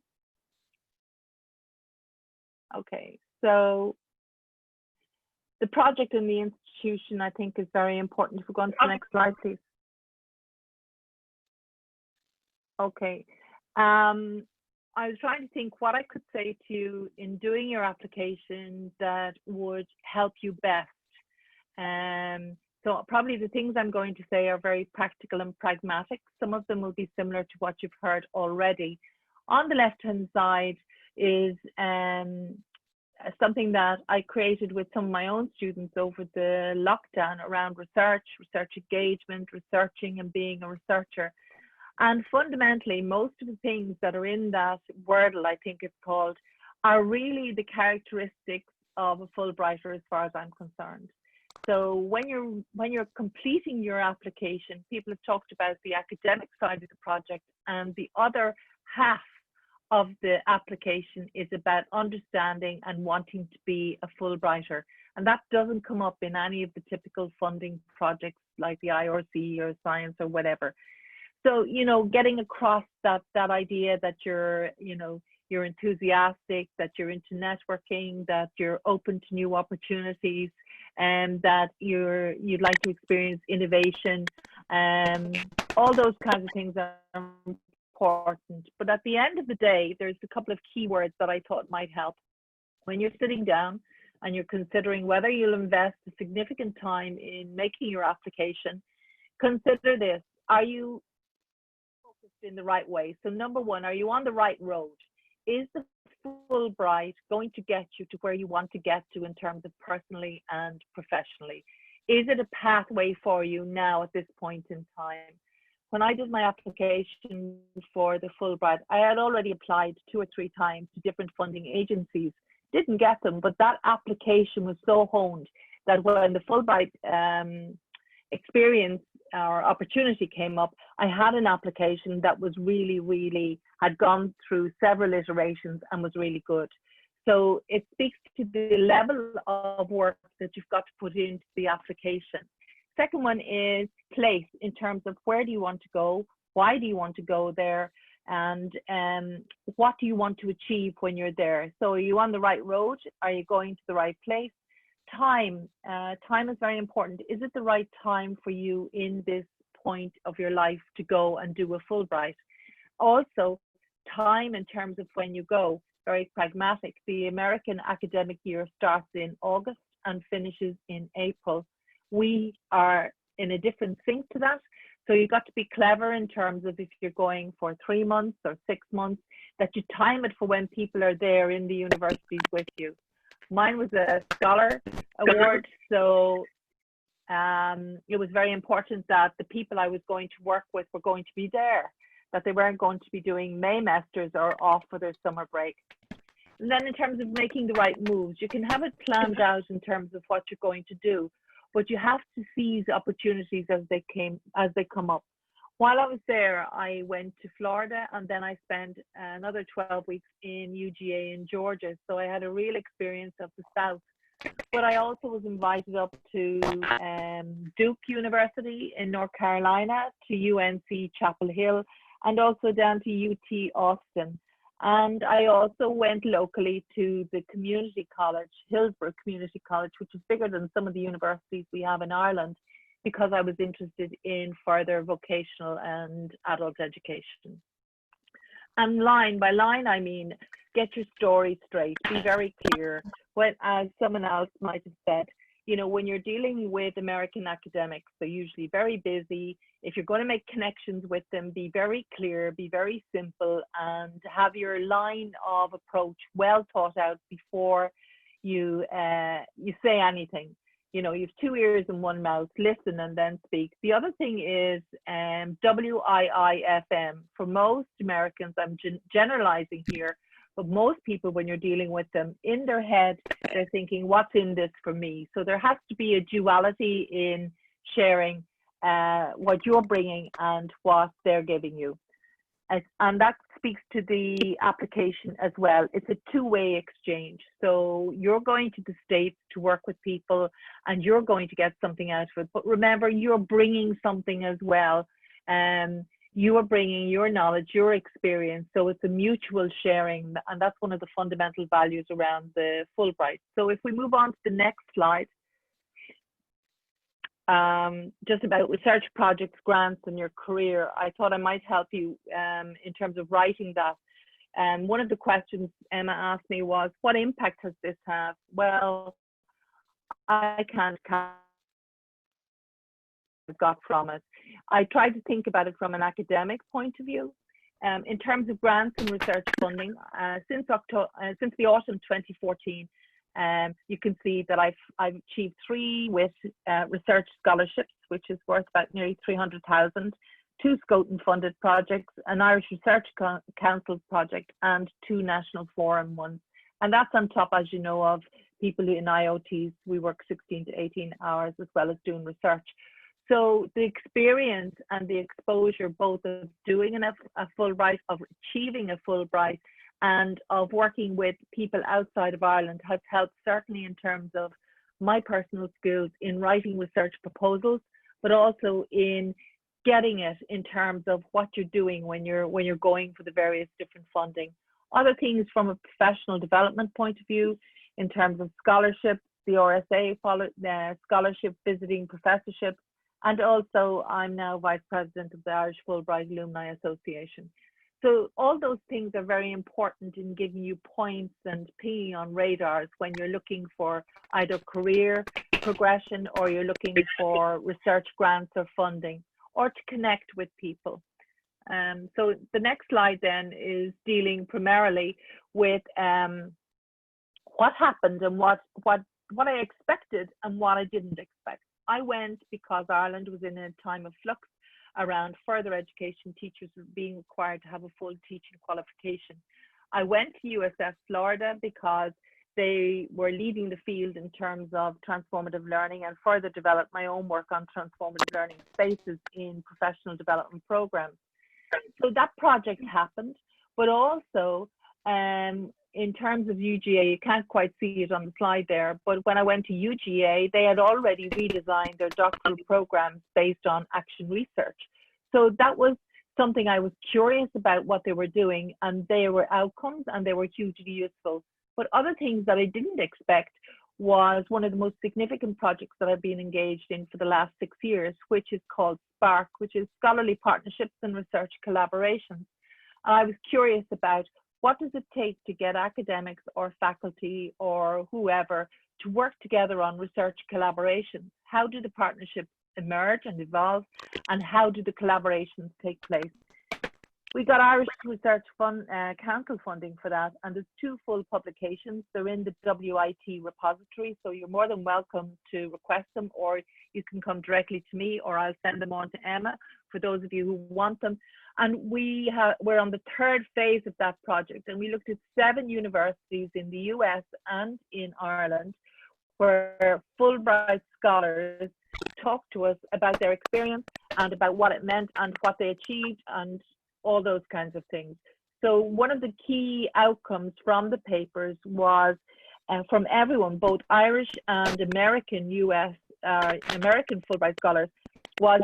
Okay, so the project in the institution, I think, is very important. If we go on to the next slide, please. Okay, I was trying to think what I could say to you in doing your application that would help you best. So probably the things I'm going to say are very practical and pragmatic. Some of them will be similar to what you've heard already. On the left-hand side is something that I created with some of my own students over the lockdown around research engagement, researching and being a researcher. And fundamentally, most of the things that are in that wordle, I think it's called, are really the characteristics of a Fulbrighter as far as I'm concerned. So when you're completing your application, people have talked about the academic side of the project, and the other half of the application is about understanding and wanting to be a Fulbrighter. And that doesn't come up in any of the typical funding projects like the IRC or science or whatever. So, you know, getting across that idea that you're enthusiastic, that you're into networking, that you're open to new opportunities, and that you'd like to experience innovation, all those kinds of things are important. But at the end of the day, there's a couple of keywords that I thought might help. When you're sitting down and you're considering whether you'll invest a significant time in making your application, consider this. Are you focused in the right way? So number one, are you on the right road? Is the Fulbright going to get you to where you want to get to in terms of personally and professionally? Is it a pathway for you now at this point in time? When I did my application for the Fulbright, I had already applied 2 or 3 times to different funding agencies, didn't get them, but that application was so honed that when the Fulbright experience or opportunity came up, I had an application that was really had gone through several iterations and was really good. So it speaks to the level of work that you've got to put into the application. Second one is place, in terms of where do you want to go, why do you want to go there, and what do you want to achieve when you're there. So are you on the right road? Are you going to the right place? Time. Time is very important. Is it the right time for you in this point of your life to go and do a Fulbright? Also, time in terms of when you go, very pragmatic. The American academic year starts in August and finishes in April. We are in a different sync to that. So you've got to be clever in terms of if you're going for 3 months or 6 months, that you time it for when people are there in the universities with you. Mine was a scholar award, so it was very important that the people I was going to work with were going to be there, that they weren't going to be doing Maymesters or off for their summer break. And then in terms of making the right moves, you can have it planned out in terms of what you're going to do, but you have to seize opportunities as they come up. While I was there, I went to Florida, and then I spent another 12 weeks in UGA in Georgia. So I had a real experience of the South. But I also was invited up to Duke University in North Carolina, to UNC Chapel Hill, and also down to UT Austin. And I also went locally to the community college, Hillsborough Community College, which is bigger than some of the universities we have in Ireland, because I was interested in further vocational and adult education. And line by line, I mean, get your story straight, be very clear. When, as someone else might have said, you know, when you're dealing with American academics, they're usually very busy. If you're going to make connections with them, be very clear, be very simple, and have your line of approach well thought out before you say anything. You know, you have 2 ears and 1 mouth, listen and then speak. The other thing is WIIFM. For most Americans, I'm generalizing here, but most people, when you're dealing with them, in their head, they're thinking, what's in this for me? So there has to be a duality in sharing what you're bringing and what they're giving you. And that speaks to the application as well. It's a two-way exchange. So you're going to the States to work with people and you're going to get something out of it. But remember, you're bringing something as well. You are bringing your knowledge, your experience. So it's a mutual sharing. And that's one of the fundamental values around the Fulbright. So if we move on to the next slide. Just about research projects, grants, and your career. I thought I might help you in terms of writing that. One of the questions Emma asked me was, what impact has this had? Well, I can't got from it. I tried to think about it from an academic point of view. In terms of grants and research funding, since the autumn 2014, you can see that I've achieved 3 with research scholarships, which is worth about nearly 300,000, 2 Scotin funded projects, an Irish Research Council project, and 2 National Forum ones. And that's on top, as you know, of people in IOTs. We work 16 to 18 hours as well as doing research. So the experience and the exposure, both of doing a Fulbright, of achieving a Fulbright, and of working with people outside of Ireland has helped, certainly in terms of my personal skills in writing research proposals, but also in getting it in terms of what you're doing when you're going for the various different funding. Other things from a professional development point of view, in terms of scholarships, the RSA scholarship, visiting professorship, and also I'm now Vice President of the Irish Fulbright Alumni Association. So all those things are very important in giving you points and pinging on radars when you're looking for either career progression, or you're looking for research grants or funding, or to connect with people. So the next slide then is dealing primarily with what happened and what I expected and what I didn't expect. I went because Ireland was in a time of flux around further education. Teachers were being required to have a full teaching qualification. I went to USF Florida because they were leading the field in terms of transformative learning, and further developed my own work on transformative learning spaces in professional development programs. So that project happened, but also in terms of UGA, you can't quite see it on the slide there, but when I went to UGA, they had already redesigned their doctoral programs based on action research. So that was something I was curious about what they were doing, and they were outcomes and they were hugely useful. But other things that I didn't expect was one of the most significant projects that I've been engaged in for the last 6 years, which is called SPARC, which is Scholarly Partnerships and Research Collaborations. And I was curious about what does it take to get academics or faculty or whoever to work together on research collaborations? How do the partnerships emerge and evolve, and how do the collaborations take place? We got Irish Research Council funding for that, and there's 2 full publications. They're in the WIT repository, so you're more than welcome to request them, or you can come directly to me, or I'll send them on to Emma for those of you who want them. And we're on the 3rd phase of that project, and we looked at 7 universities in the US and in Ireland, where Fulbright scholars talked to us about their experience and about what it meant and what they achieved and all those kinds of things. So one of the key outcomes from the papers was from everyone, both Irish and American American Fulbright scholars, was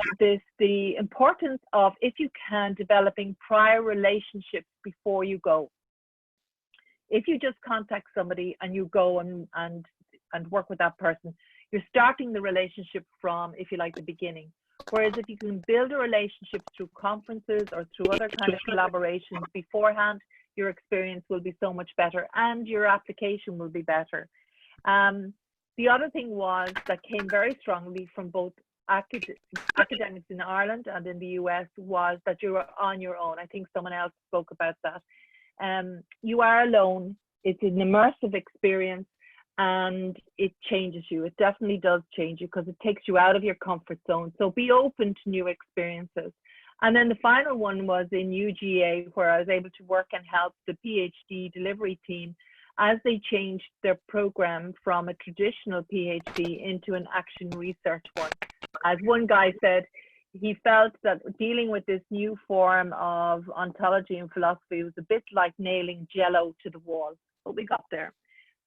the importance of, if you can, developing prior relationships before you go. If you just contact somebody and you go and work with that person, you're starting the relationship from, if you like, the beginning. Whereas if you can build a relationship through conferences or through other kind of collaborations beforehand, your experience will be so much better and your application will be better. The other thing was that came very strongly from both academics in Ireland and in the US was that you are on your own. I think someone else spoke about that. You are alone. It's an immersive experience, and it changes you. It definitely does change you because it takes you out of your comfort zone. So be open to new experiences. And then the final one was in UGA, where I was able to work and help the PhD delivery team as they changed their program from a traditional PhD into an action research one. As one guy said, he felt that dealing with this new form of ontology and philosophy was a bit like nailing Jello to the wall, but we got there.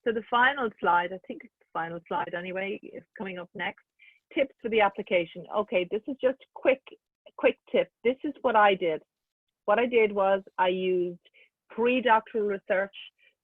So the final slide, I think it's the final slide anyway, is coming up next. Tips for the application. Okay, this is just a quick tip. This is what I did. What I did was I used pre-doctoral research,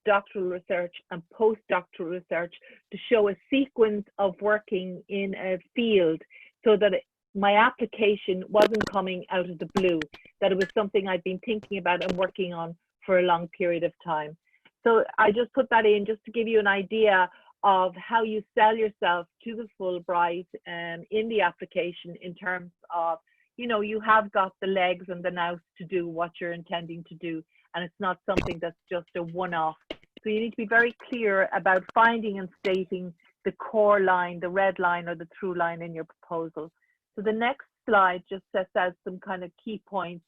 doctoral research, and postdoctoral research to show a sequence of working in a field so that my application wasn't coming out of the blue, that it was something I'd been thinking about and working on for a long period of time. So I just put that in just to give you an idea of how you sell yourself to the Fulbright in the application, in terms of, you know, you have got the legs and the nous to do what you're intending to do, and it's not something that's just a one-off. So you need to be very clear about finding and stating the core line, the red line or the through line in your proposal. So the next slide just sets out some kind of key points.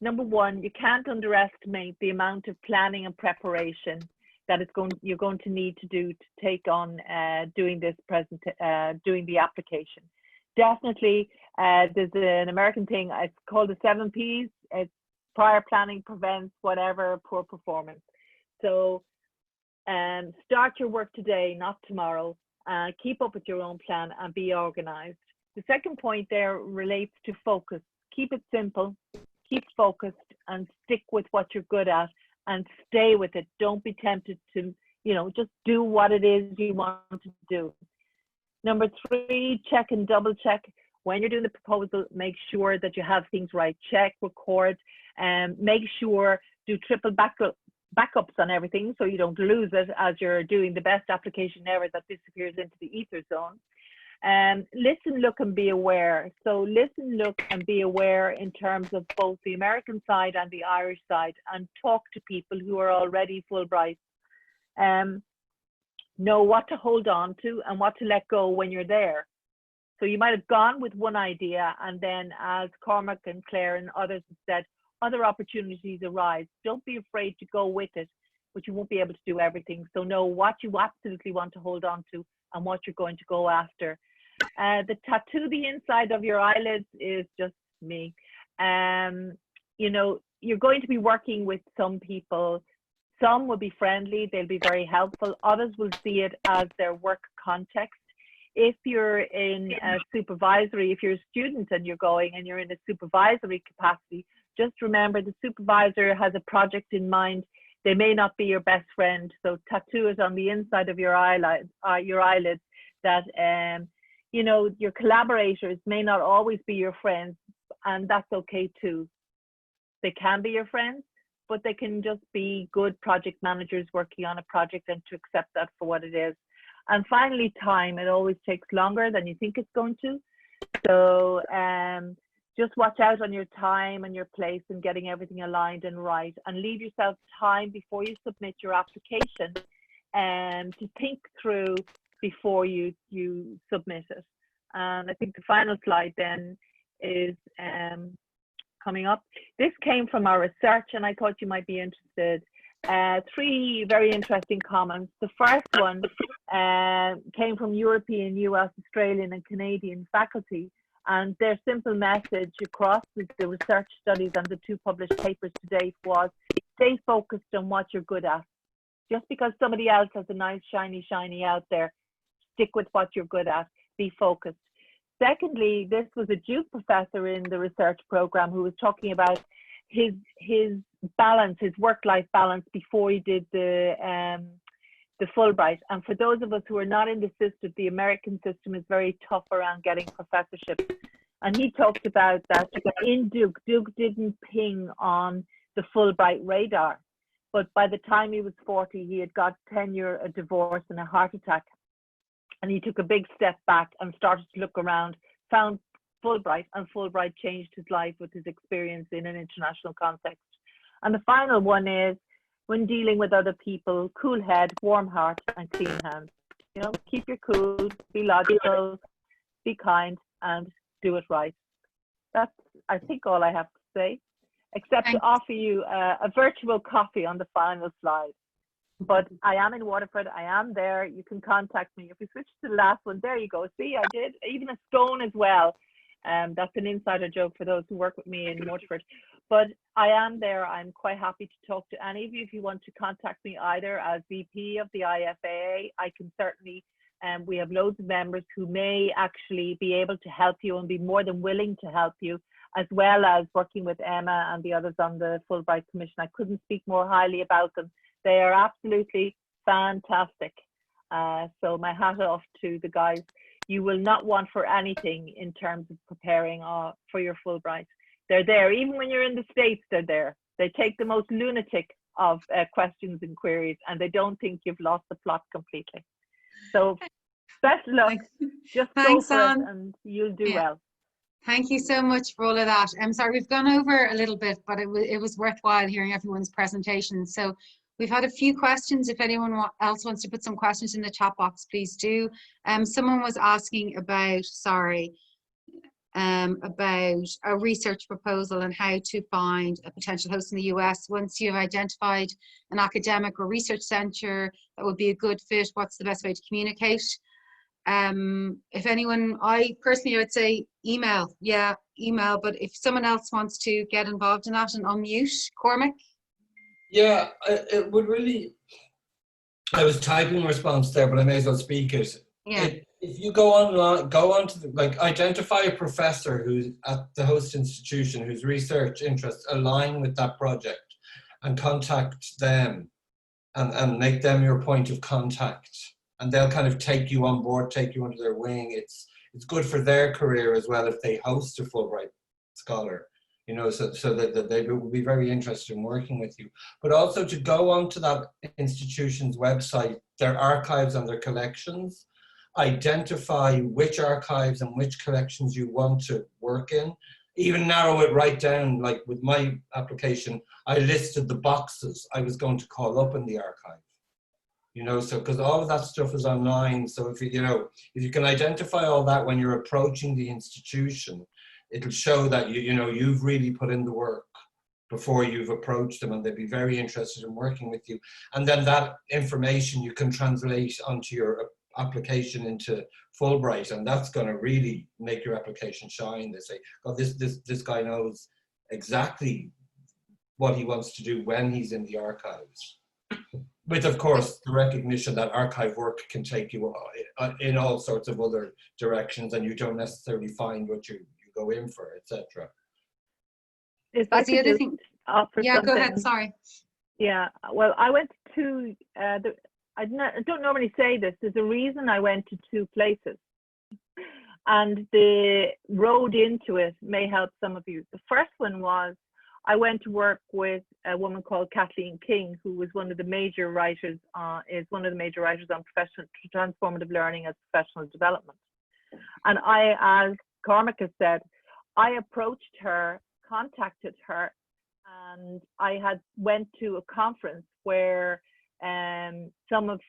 Number one, you can't underestimate the amount of planning and preparation that you're going to need to do to take on doing the application. Definitely, there's an American thing, it's called the 7 Ps. It's prior planning prevents whatever poor performance. So start your work today, not tomorrow. Keep up with your own plan and be organized. The second point there relates to focus. Keep it simple. Keep focused and stick with what you're good at and stay with it. Don't be tempted to, you know, just do what it is you want to do. Number 3, check and double check when you're doing the proposal, make sure that you have things right. Check, record, and make sure, do triple backups on everything so you don't lose it as you're doing the best application ever that disappears into the ether zone. Listen, look, and be aware. So listen, look, and be aware in terms of both the American side and the Irish side, and talk to people who are already Fulbright. Know what to hold on to and what to let go when you're there. So you might have gone with one idea, and then, as Cormac and Claire and others have said, other opportunities arise. Don't be afraid to go with it, but you won't be able to do everything. So know what you absolutely want to hold on to and what you're going to go after. The tattoo the inside of your eyelids is just me. You know, you're going to be working with some people. Some will be friendly, they'll be very helpful. Others will see it as their work context. If you're in a supervisory, if you're a student and you're going and you're in a supervisory capacity, just remember the supervisor has a project in mind. They may not be your best friend. So tattoo it on the inside of your eyelids that, you know, your collaborators may not always be your friends, and that's okay too. They can be your friends, but they can just be good project managers working on a project, and to accept that for what it is. And finally, time. It always takes longer than you think it's going to. So just watch out on your time and your place and getting everything aligned and right, and leave yourself time before you submit your application to think through before you submit it. And I think the final slide then is coming up. This came from our research, and I thought you might be interested. 3 very interesting comments. The first one came from European, US, Australian, and Canadian faculty, and their simple message across the research studies and the 2 published papers to date was, stay focused on what you're good at. Just because somebody else has a nice shiny out there, stick with what you're good at, be focused. Secondly, this was a Duke professor in the research program who was talking about his balance, his work-life balance before he did the Fulbright. And for those of us who are not in the system, the American system is very tough around getting professorships. And he talked about that in Duke didn't ping on the Fulbright radar. But by the time he was 40, he had got tenure, a divorce, and a heart attack. And he took a big step back and started to look around, found Fulbright, and Fulbright changed his life with his experience in an international context. And the final one is, when dealing with other people, cool head, warm heart, and clean hands. You know, keep your cool, be logical, be kind, and do it right. That's, I think, all I have to say, except to offer you a virtual coffee on the final slide. But I am in Waterford, I am there, you can contact me. If we switch to the last one, there you go. See, I did, even a stone as well. That's an insider joke for those who work with me in Waterford. But I am there, I'm quite happy to talk to any of you. If you want to contact me either as VP of the IFAA, I can certainly, we have loads of members who may actually be able to help you and be more than willing to help you, as well as working with Emma and the others on the Fulbright Commission. I couldn't speak more highly about them. They are absolutely fantastic. So my hat off to the guys. You will not want for anything in terms of preparing for your Fulbright. They're there. Even when you're in the States, they're there. They take the most lunatic of questions and queries, and they don't think you've lost the plot completely. So best luck. Just go for it and you'll do well. Thank you so much for all of that. I'm sorry, we've gone over a little bit, but it was worthwhile hearing everyone's presentation. So we've had a few questions. If anyone else wants to put some questions in the chat box, please do. Someone was asking about, about a research proposal and how to find a potential host in the US. Once you've identified an academic or research center that would be a good fit, what's the best way to communicate? If anyone, I personally would say email, email, but if someone else wants to get involved in that and unmute, Cormac? Yeah, it would really, I was typing a response there, but I may as well speak it. Yeah. If you go online, go on to identify a professor who's at the host institution whose research interests align with that project, and contact them and make them your point of contact. And they'll kind of take you on board, take you under their wing. it's good for their career as well if they host a Fulbright scholar, you know, so that they will be very interested in working with you. But also to go onto that institution's website, their archives and their collections, identify which archives and which collections you want to work in, even narrow it right down. Like with my application, I listed the boxes I was going to call up in the archive, you know, so because all of that stuff is online. So if you, you know, if you can identify all that when you're approaching the institution, it'll show that you know, you've really put in the work before you've approached them, and they'd be very interested in working with you. And then that information you can translate onto your application into Fulbright, and that's going to really make your application shine. They say, oh, this guy knows exactly what he wants to do when he's in the archives. With, of course, the recognition that archive work can take you in all sorts of other directions, and you don't necessarily find what you go in for, etc. That's the other thing. Yeah, go ahead. Sorry. Yeah, well, I went to I don't normally say this. There's a reason I went to 2 places, and the road into it may help some of you. The first one was I went to work with a woman called Kathleen King, who was one of the major writers, on professional transformative learning as professional development. And I, as Cormac has said, I approached her, contacted her, and I went to a conference where some of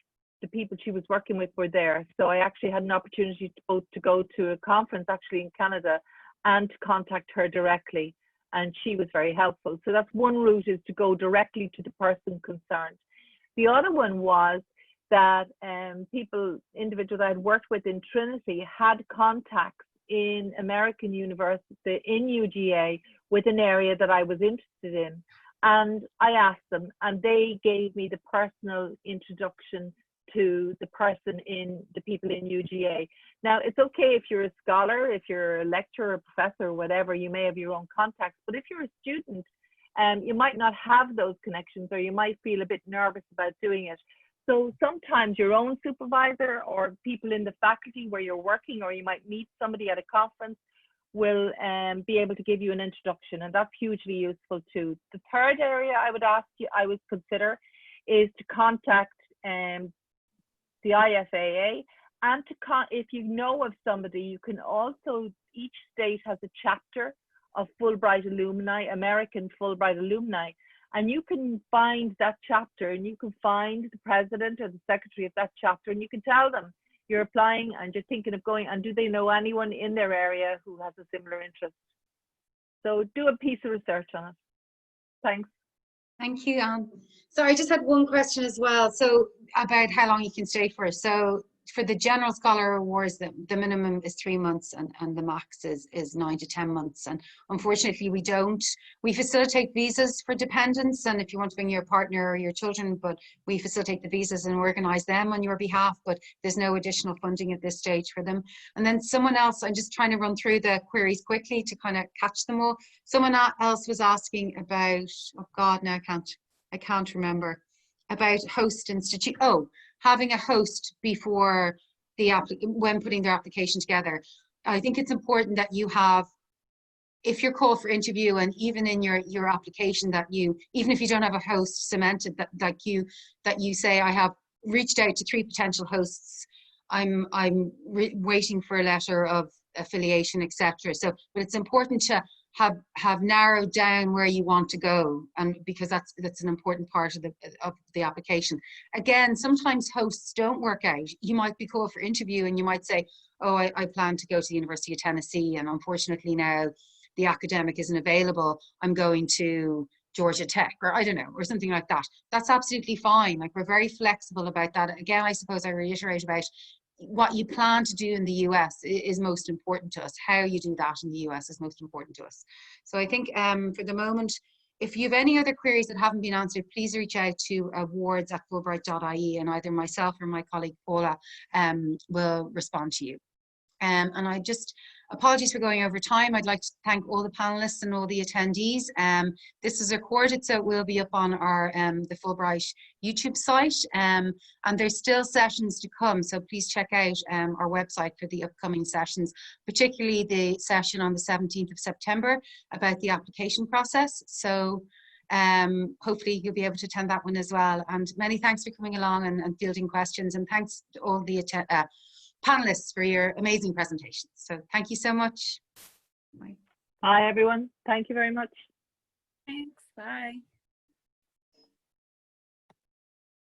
the people she was working with were there. So I actually had an opportunity to go to a conference actually in Canada and to contact her directly, and she was very helpful. So that's one route, is to go directly to the person concerned. The other one was that individuals I had worked with in Trinity had contacts in American University, in UGA, with an area that I was interested in. And I asked them, and they gave me the personal introduction to the people in UGA. Now, it's okay if you're a scholar, if you're a lecturer, a professor, or whatever, you may have your own contacts. But if you're a student, you might not have those connections, or you might feel a bit nervous about doing it. So sometimes your own supervisor or people in the faculty where you're working, or you might meet somebody at a conference, will be able to give you an introduction, and that's hugely useful too. The third area I would consider is to contact the IFAA, and if you know of somebody, you can also, each state has a chapter of Fulbright alumni, American Fulbright alumni, and you can find that chapter, and you can find the president or the secretary of that chapter, and you can tell them you're applying and you're thinking of going, and do they know anyone in their area who has a similar interest? So do a piece of research on it. Thanks. Thank you, Anne. So I just had one question as well. So about how long you can stay for. So for the General Scholar Awards, the minimum is 3 months, and the max is 9 to 10 months. And unfortunately, we facilitate visas for dependents, and if you want to bring your partner or your children, but we facilitate the visas and organize them on your behalf, but there's no additional funding at this stage for them. And then someone else, I'm just trying to run through the queries quickly to kind of catch them all. Someone else was asking about, oh God, now I can't remember, about host institute. Oh, having a host before when putting their application together. I think it's important that you have, if you're called for interview, and even in your application, that you, even if you don't have a host cemented, that you say, I have reached out to 3 potential hosts. I'm waiting for a letter of affiliation, etc. So, but it's important to have narrowed down where you want to go, and because that's an important part of the application. Again, sometimes hosts don't work out. You might be called for interview and you might say, oh, I plan to go to the University of Tennessee, and unfortunately now the academic isn't available. I'm going to Georgia Tech, or I don't know, or something like that. That's absolutely fine. Like, we're very flexible about that. Again, I suppose I reiterate about what you plan to do in the US is most important to us. How you do that in the US is most important to us. So I think for the moment, if you have any other queries that haven't been answered, please reach out to awards@fulbright.ie, and either myself or my colleague Paula will respond to you. And Apologies for going over time. I'd like to thank all the panelists and all the attendees. This is recorded, so it will be up on our the Fulbright YouTube site. And there's still sessions to come, so please check out our website for the upcoming sessions, particularly the session on the 17th of September about the application process. So hopefully you'll be able to attend that one as well. And many thanks for coming along and fielding questions, and thanks to all the panelists for your amazing presentations. So thank you so much. Bye. Hi, everyone. Thank you very much. Thanks. Bye.